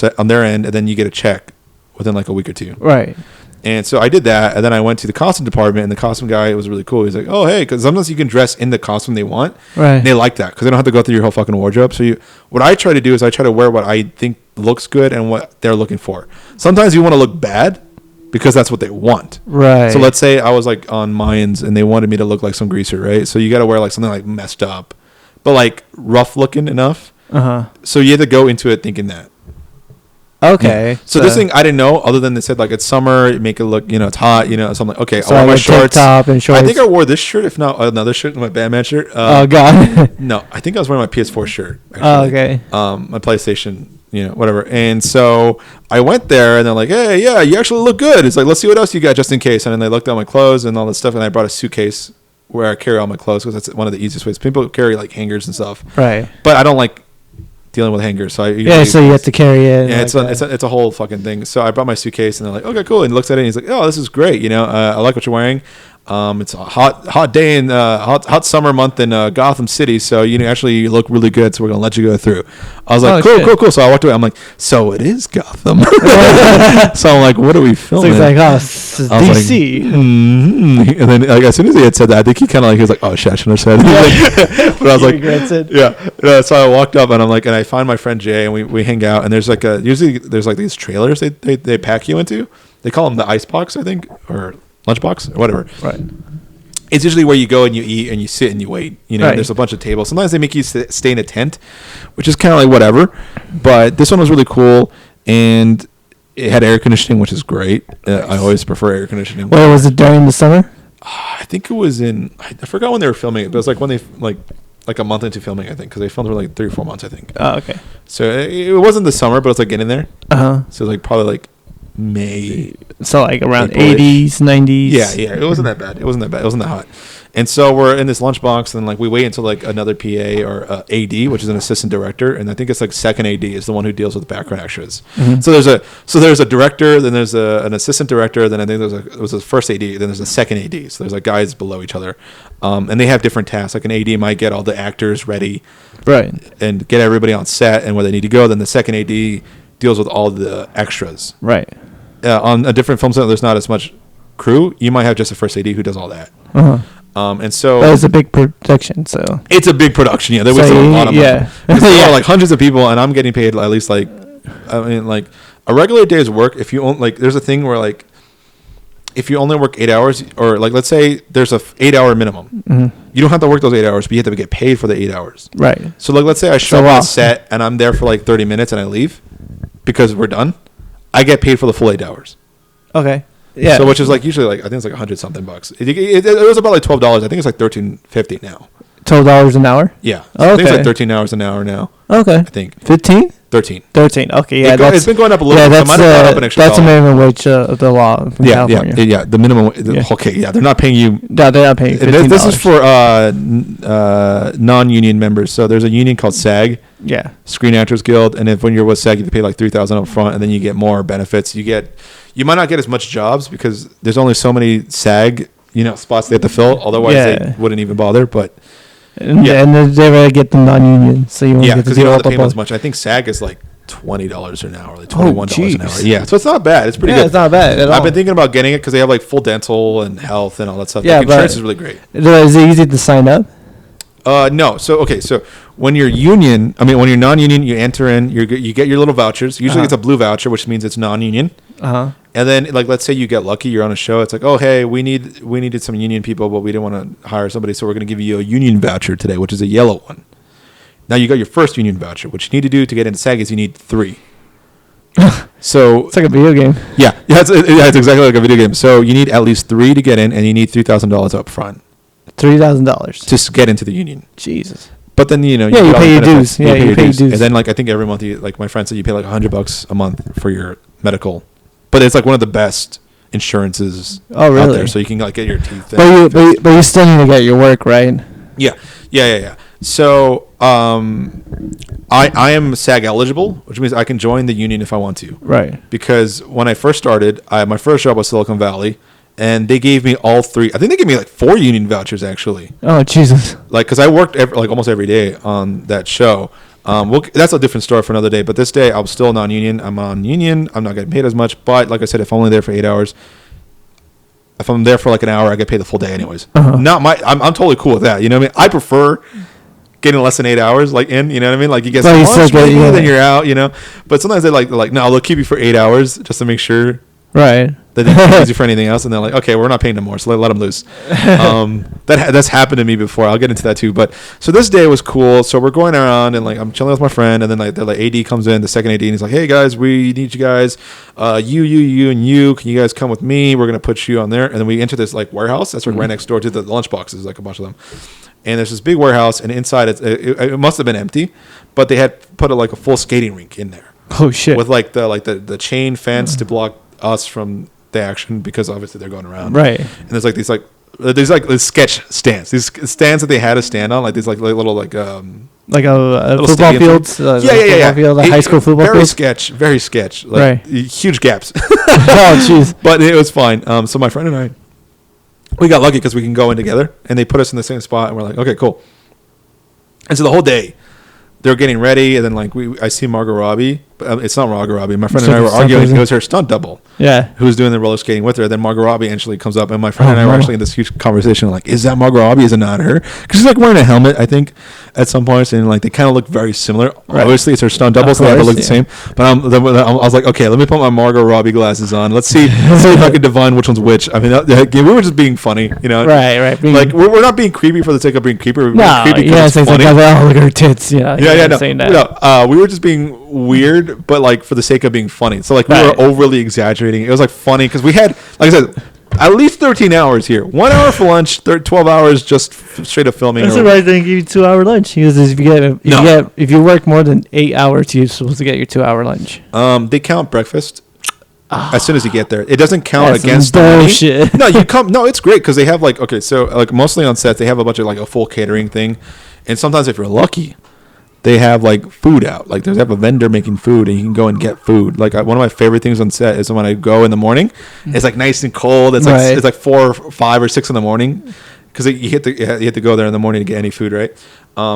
end, and then you get a check within like a week or two. Right. And so I did that, and then I went to the costume department, and the costume guy was really cool. He's like, oh, hey, because sometimes you can dress in the costume they want. Right. And they like that because they don't have to go through your whole fucking wardrobe. So what I try to do is I try to wear what I think looks good and what they're looking for. Sometimes you want to look bad because that's what they want. Right. So let's say I was like on Mayans, and they wanted me to look like some greaser, right? So you got to wear like something like messed up, but like rough looking enough. Uh-huh. So you have to go into it thinking that. Okay. Yeah. So this thing I didn't know, other than they said like it's summer, make it look, it's hot, so I'm like, okay, So I wear my like tank shorts. top and shorts. I think I wore this shirt, if not another shirt, my Batman shirt. Oh God. No, I think I was wearing my PS4 shirt. Actually. Oh, okay. My PlayStation, whatever. And so I went there, and they're like, hey, yeah, you actually look good. It's like, let's see what else you got just in case. And then they looked at my clothes and all that stuff, and I brought a suitcase where I carry all my clothes because that's one of the easiest ways. People carry like hangers and stuff. Right. But I don't like dealing with hangers, so so you have to carry it. Yeah, it's a whole fucking thing. So I brought my suitcase, and they're like, okay, cool. And he looks at it, and he's like, oh, this is great. I like what you're wearing. It's a hot day in hot summer month in Gotham City, so you look really good. So we're gonna let you go through. I was like, cool. So I walked away. I'm like, so it is Gotham. So I'm like, what are we filming? So he's like, oh, this is DC. Like, and then like as soon as he had said that, I think he was like, oh shit, I shouldn't have said it. But I was like, yeah. So I walked up, and I'm like, and I find my friend Jay, and we hang out, and there's like usually there's like these trailers they pack you into. They call them the ice box, I think, or lunchbox or whatever. Right. It's usually where you go and you eat and you sit and you wait. Right. There's a bunch of tables. Sometimes they make you stay in a tent, which is kind of like whatever. But this one was really cool, and it had air conditioning, which is great. I always prefer air conditioning. Well, was it during the summer? I think it was I forgot when they were filming it, but it was like when they like a month into filming, I think, because they filmed for like 3 or 4 months, I think. Oh, okay. So it wasn't the summer, but it's like getting there. So like probably like May. So like around April-ish. 80s, 90s. Yeah. It wasn't that bad. It wasn't that hot. And so we're in this lunchbox, and like we wait until like another PA or AD, which is an assistant director, and I think it's like second AD is the one who deals with the background extras. Mm-hmm. So there's a director, then there's an assistant director, then I think there was a first AD, then there's a second AD. So there's like guys below each other, and they have different tasks. Like an AD might get all the actors ready, right, and get everybody on set and where they need to go. Then the second AD deals with all the extras, right. On a different film set, there's not as much crew. You might have just a first AD who does all that. And so that was a big production. So it's a big production. Yeah, there was a lot of money. Yeah. There are like hundreds of people, and I'm getting paid at least like a regular day's work. If you there's a thing where like if you only work 8 hours, or like let's say there's a 8 hour minimum, you don't have to work those 8 hours, but you have to get paid for the 8 hours. Right. So like let's say I show up on set and I'm there for like 30 minutes and I leave because we're done. I get paid for the full 8 hours. Okay. Yeah. So which is like usually like I think it's like $100 something bucks. It was about like $12. I think it's like $13.50 now. $12 an hour? Yeah. So I think it's like $13 an hour now. Okay. I think 15. 13. Okay. Yeah. It's been going up a little bit. That's that's a minimum wage of the law from California. Yeah. The minimum. Okay. Yeah. They're not paying you. No, they're not paying $15. This is for non-union members. So there's a union called SAG. Yeah. Screen Actors Guild, and when you're with SAG, you have to pay like $3,000 up front, and then you get more benefits. You might not get as much jobs because there's only so many SAG spots they have to fill. Otherwise, they wouldn't even bother. But and they really get the non-union, so you won't get because you don't have to pay as much. I think SAG is like $20 an hour, like $21 an hour. Yeah, so it's not bad. It's pretty good. It's not bad at all. I've been thinking about getting it because they have like full dental and health and all that stuff. Yeah, like, insurance is really great. Is it easy to sign up? No. So when you're union, when you're non-union, you enter in. You get your little vouchers. Usually it's a blue voucher, which means it's non-union. And then like let's say you get lucky, you're on a show. It's like, oh hey, we needed some union people, but we didn't want to hire somebody, so we're going to give you a union voucher today, which is a yellow one. Now you got your first union voucher. What you need to do to get into SAG is you need 3. So it's like a video game. Yeah, it's exactly like a video game. So you need at least 3 to get in, and you need $3,000 up front. $3,000 to get into the union. Jesus. But then you pay your dues. Yeah, you pay your dues. And then like I think every month, like my friend said, you pay like $100 a month for your medical. But it's like one of the best insurances out there, so you can like get your teeth. But you still need to get your work right. Yeah. So I am SAG eligible, which means I can join the union if I want to. Right. Because when I first started, my first job was Silicon Valley. And they gave me all 3. I think they gave me like 4 union vouchers actually. Oh Jesus! Like, cause I worked almost every day on that show. That's a different story for another day. But this day I was still non-union. I'm on union. I'm not getting paid as much. But like I said, if I'm only there for 8 hours, if I'm there for like an hour, I get paid the full day anyways. I'm totally cool with that. You know what I mean? I prefer getting less than 8 hours, like you know what I mean? Like you get some lunch, then you're out. But sometimes they like no, they'll keep you for 8 hours just to make sure. Right. They didn't use it for anything else, and they're like, okay, we're not paying no more, so let them loose. That's happened to me before. I'll get into that too. But so this day was cool. So we're going around, and like I'm chilling with my friend, and then like the AD comes in, the second AD, and he's like, hey guys, we need you guys, you, and you. Can you guys come with me? We're gonna put you on there, and then we enter this like warehouse that's like right next door to the lunch boxes, like a bunch of them. And there's this big warehouse, and inside it must have been empty, but they had put a full skating rink in there. Oh shit! With the chain fence to block us from the action, because obviously they're going around, right? And there's these sketch stands, these stands that they had to stand on, like these little football fields, high school football fields. Very sketch, like huge gaps. Oh jeez! But it was fine. So my friend and I, we got lucky because we can go in together, and they put us in the same spot, and we're like, okay, cool. And so the whole day, they're getting ready, and then I see Margot Robbie, but it's not Margot Robbie. My friend and I were arguing. It was her stunt double. Yeah, who was doing the roller skating with her. Then Margot Robbie actually comes up, and my friend and I were actually in this huge conversation, like, is that Margot Robbie? Is it not her? Because she's like wearing a helmet, I think, at some points, and like they kind of look very similar. Right. Obviously, it's her stunt double, so they have to look the same. But I was like, okay, let me put my Margot Robbie glasses on. Let's see if I can divine which one's which. I mean, we were just being funny, you know? Right. Like we're not being creepy for the sake of being creepy. We're no, creepy it's funny. Like, oh, look at her tits. Yeah. No, we were just being weird, but like for the sake of being funny. So like we were overly exaggerating. It was like funny because we had, like I said, at least 13 hours here. 1 hour for lunch, 12 hours just straight up filming. That's right. They give you 2 hour lunch. Because if you work more than 8 hours, you're supposed to get your 2 hour lunch. They count breakfast as soon as you get there. It doesn't count against bullshit. No, you come. No, it's great because they have mostly on sets they have a bunch of like a full catering thing, and sometimes if you're lucky, they have like food out. Like they have a vendor making food, and you can go and get food. Like one of my favorite things on set is when I go in the morning. It's like nice and cold. It's like it's like 4, 5, or 6 in the morning, because you have to go there in the morning to get any food, right?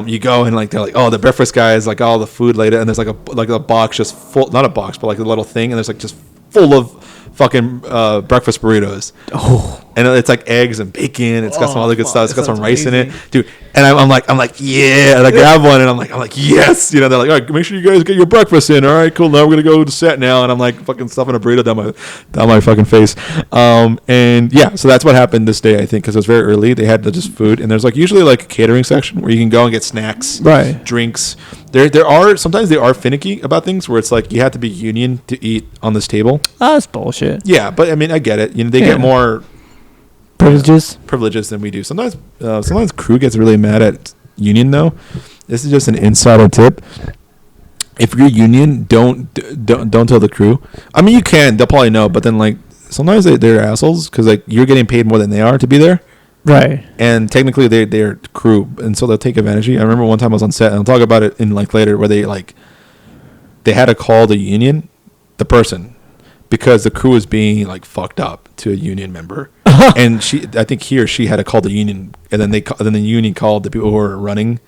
You go and like they're like, oh, the breakfast guy is like all the food later, and there's like a box just full, not a box, but like a little thing, and there's like just full of fucking breakfast burritos. Oh. And it's like eggs and bacon. It's got some other good stuff. It's got some rice in it, dude. And I'm like, yeah. And I grab one, and I'm like, yes. You know, they're like, all right, make sure you guys get your breakfast in. All right, cool. Now we're gonna go to set now. And I'm like, fucking stuffing a burrito down my fucking face. And yeah, so that's what happened this day, I think, because it was very early. They had just food, and there's like usually like a catering section where you can go and get snacks, drinks. There are sometimes they are finicky about things where it's like you have to be union to eat on this table. That's bullshit. Yeah, but I mean, I get it. You know, they get more privileges than we do. Sometimes crew gets really mad at union though. This is just an insider tip. If you're union, don't tell the crew. I mean, you can. They'll probably know, but then like sometimes they're assholes because like you're getting paid more than they are to be there. Right. And technically they're crew, and so they'll take advantage of you. I remember one time I was on set, and I'll talk about it in like later, where they had to call the union, the person, because the crew was being like fucked up to a union member. And I think he or she had to call the union, and then the union called the people who were running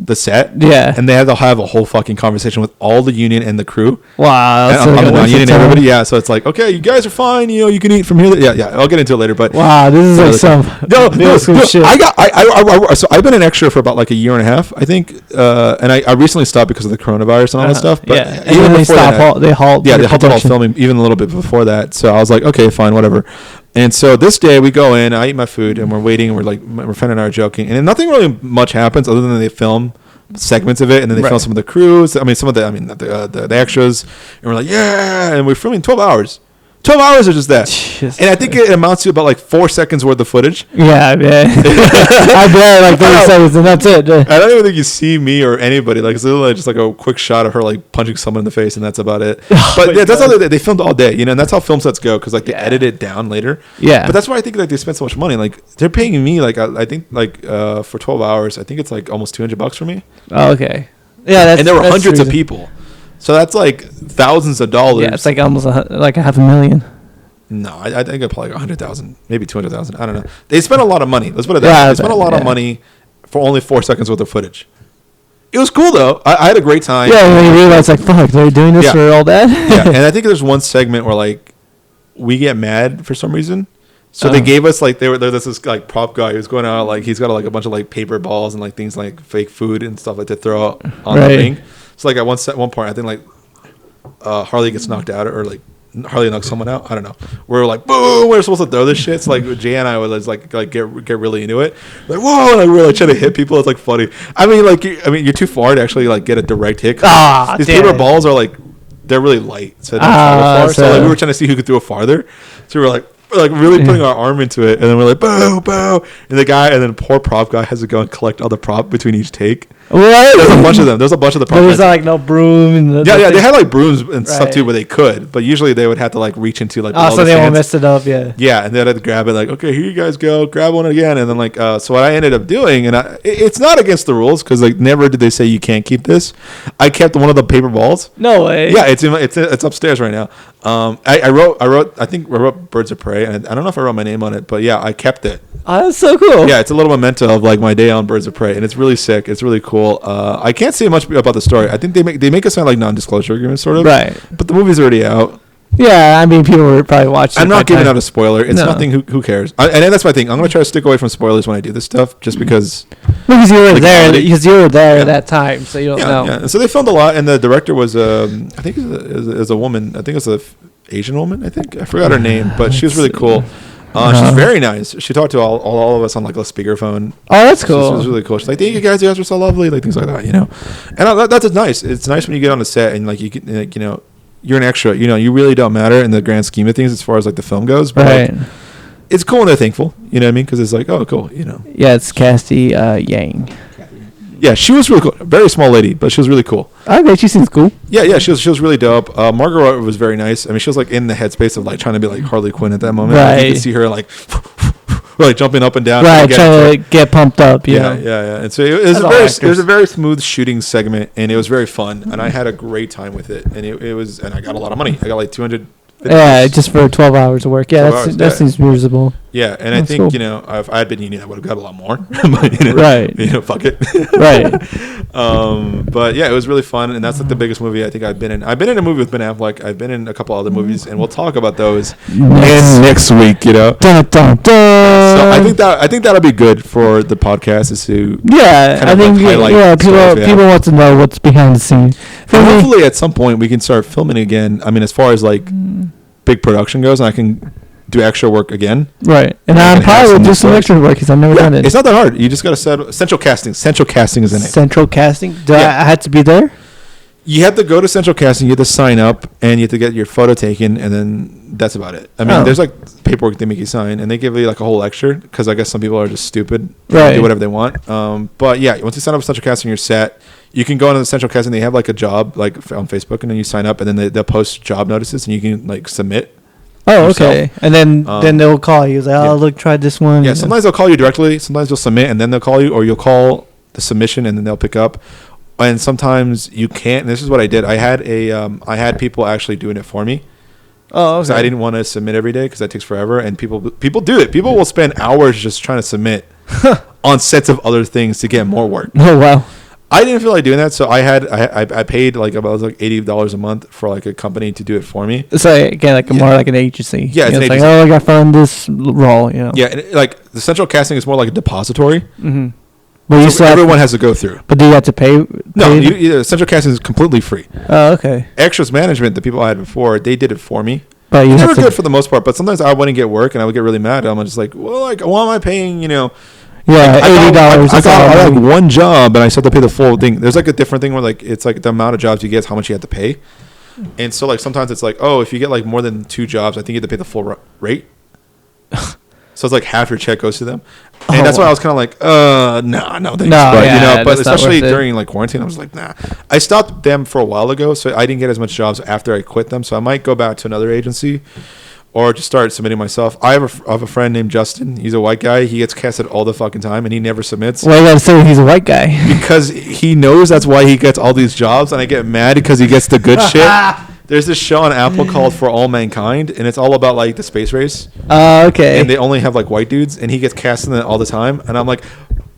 the set. Yeah. And they had to have a whole fucking conversation with all the union and the crew. Wow. That's and non-union and everybody. Yeah. So it's like, okay, you guys are fine. You know, you can eat from here. Yeah. I'll get into it later. But wow, this is like some middle school shit. So I've been an extra for about like a year and a half, I think. And I recently stopped because of the coronavirus and all that stuff. But yeah. And even before they halted all filming even a little bit before that. So I was like, okay, fine, whatever. And so this day we go in, I eat my food, and we're waiting, and we're like, my friend and I are joking, and nothing really much happens other than they film segments of it, and then they film some of the crews. I mean, the extras, and we're like, yeah, and we're filming 12 hours. 12 hours of just that. Jesus and I think it amounts to about like 4 seconds worth of footage. Yeah, man. I bet like 30 seconds and that's it. I don't even think you see me or anybody. Like it's literally just like a quick shot of her like punching someone in the face, and that's about it. But yeah, that's how they filmed all day, you know, and that's how film sets go, because like they edit it down later. Yeah. But that's why I think like they spend so much money. Like they're paying me like I think like for 12 hours, I think it's like almost $200 for me. Oh, okay. Yeah, and there were hundreds of people. So that's like thousands of dollars. Yeah, it's like almost like $500,000. No, I think it's probably 100,000, maybe 200,000. I don't know. They spent a lot of money. Let's put it that way. They spent a lot of money for only 4 seconds worth of footage. It was cool though. I had a great time. Yeah, when you realize like, fuck, they're doing this for all that. Yeah, and I think there's one segment where like we get mad for some reason. So they gave us like there's this like prop guy who's going out, like he's got like a bunch of like paper balls and like things like fake food and stuff like to throw out on the ring. So like at one point I think like Harley gets knocked out, or like Harley knocks someone out. I don't know. We're like, boom, we're supposed to throw this shit. So like Jay and I was like get really into it. Like, whoa, and like, we're like trying to hit people. It's like funny. I mean, you're too far to actually like get a direct hit. These paper balls are like, they're really light, so they don't travel far. So like we were trying to see who could throw farther. So we were like really putting our arm into it, and then we're like, boo, boo, and then poor prop guy has to go and collect all the prop between each take. What? There's a bunch of them. There's a bunch of the prop. There was like no broom. And they had like brooms and stuff too, where they could, but usually they would have to like reach into like. Oh, so they won't mess it up, yeah. Yeah, and they'd have to grab it like, okay, here you guys go, grab one again, and then like, so what I ended up doing, and it's not against the rules because like never did they say you can't keep this. I kept one of the paper balls. No way. Yeah, it's upstairs right now. I wrote Birds of Prey, and I don't know if I wrote my name on it, but yeah, I kept it. Oh, that's so cool. Yeah, it's a little memento of like my day on Birds of Prey, and it's really sick. It's really cool. I can't say much about the story. I think they make it sound like non-disclosure agreements, sort of. Right. But the movie's already out. Yeah, I mean, people were probably watching. I'm not giving out a spoiler. It's nothing. Who cares? And that's my thing. I'm gonna try to stick away from spoilers when I do this stuff, just because. Because you were there. Because you were there at that time, so you don't know. Yeah. And so they filmed a lot, and the director was I think is a woman. I think it's a Asian woman. I think I forgot her name, but she was really cool. She's very nice. She talked to all of us on like a speakerphone. Oh, that's cool. She was really cool. She's like, "Thank you guys. You guys are so lovely." Like things like that, you know. And that's nice. It's nice when you get on the set and like you can, like, you know, you're an extra. You know, you really don't matter in the grand scheme of things as far as like the film goes. But like, it's cool and they're thankful. You know what I mean? Because it's like, oh, cool. You know. Yeah, it's Cassie Yang. Yeah, she was really cool. Very small lady, but she was really cool. Okay, she seems cool. Yeah, she was really dope. Margot Robbie was very nice. I mean, she was like in the headspace of like trying to be like Harley Quinn at that moment. Right. Like, you could see her like jumping up and down. Right, trying to get pumped up. You know? Yeah. And so it was a very smooth shooting segment, and it was very fun, and I had a great time with it, and it was, and I got a lot of money. I got like 200. Yeah, just for 12 hours of work. Yeah, that seems reasonable. Yeah, and I think cool. You know, if I had been union, I would have got a lot more. But, you know, right. You know, fuck it. Right. But yeah, it was really fun, and that's like the biggest movie I think I've been in. I've been in a movie with Ben Affleck. I've been in a couple other movies, and we'll talk about those next week. You know. Dun, dun, dun. So I think that'll be good for the podcast is to I think people want to know what's behind the scenes. Hopefully, at some point, we can start filming again. I mean, as far as like big production goes, and I can do extra work again. Right. And I'm probably will do some extra work because I've never done it. It's not that hard. You just got to set Central Casting. Central Casting is in it. Central Casting? I had to be there? You have to go to Central Casting. You have to sign up, and you have to get your photo taken, and then that's about it. I mean, there's like paperwork they make you sign, and they give you like a whole lecture because I guess some people are just stupid. Right. Do whatever they want. But yeah, once you sign up for Central Casting, you're set. You can go into the Central Casting. They have like a job like on Facebook, and then you sign up, and then they'll post job notices, and you can like submit. Oh, okay. And then they'll call you. Like, look, try this one. Yeah, sometimes they'll call you directly. Sometimes you'll submit, and then they'll call you, or you'll call the submission, and then they'll pick up. And sometimes you can't. And this is what I did. I had people actually doing it for me. Oh, okay. So I didn't want to submit every day because that takes forever, and people do it. People will spend hours just trying to submit on sets of other things to get more work. Oh wow. I didn't feel like doing that, so I paid like about like $80 a month for like a company to do it for me. So again, like more like an agency. Yeah, it's an agency. Like, I got found this role, you know. Yeah, and like the Central Casting is more like a depository. Mm-hmm. But so everyone has to go through. But do you have to pay? No, Central Casting is completely free. Oh, okay. Extras Management, the people I had before, they did it for me. But they were good for the most part. But sometimes I wouldn't get work, and I would get really mad. I'm just like, well, like, why am I paying? You know. Yeah, $80. I got like one job, and I still have to pay the full thing. There's like a different thing where like it's like the amount of jobs you get is how much you have to pay. And so like sometimes it's like, oh, if you get like more than 2 jobs, I think you have to pay the full rate. So it's like half your check goes to them, and that's why I was kind of like, no thanks. But especially during like quarantine, I was like, nah. I stopped them for a while ago, so I didn't get as much jobs after I quit them. So I might go back to another agency, or just start submitting myself. I have a friend named Justin. He's a white guy. He gets casted all the fucking time, and he never submits. Why you gotta say he's a white guy? Because he knows that's why he gets all these jobs, and I get mad because he gets the good shit. There's this show on Apple called For All Mankind, and it's all about like the space race. Okay. And they only have like white dudes, and he gets cast in it all the time, and I'm like,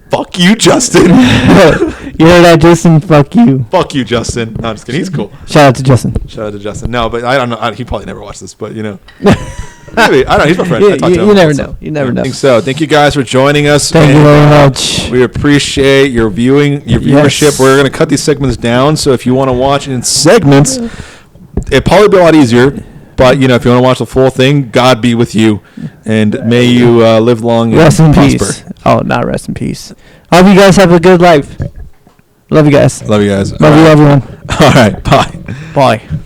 fuck you, Justin. You heard that, Justin? Fuck you. Fuck you, Justin. No, I'm just kidding. He's cool. Shout out to Justin. No, but I don't know. He probably never watched this, but you know. Maybe. I don't know. He's my friend. You never know. You never know. I think so. Thank you guys for joining us. Thank you very much. We appreciate your viewership. Yes. We're going to cut these segments down, so if you want to watch in segments, it'd probably be a lot easier. But if you want to watch the full thing, God be with you, and may you live long and Rest in prosper. peace. Oh, not rest in peace. I hope you guys have a good life. Love you guys. Love you guys. Love you, everyone. All right. Bye. Bye.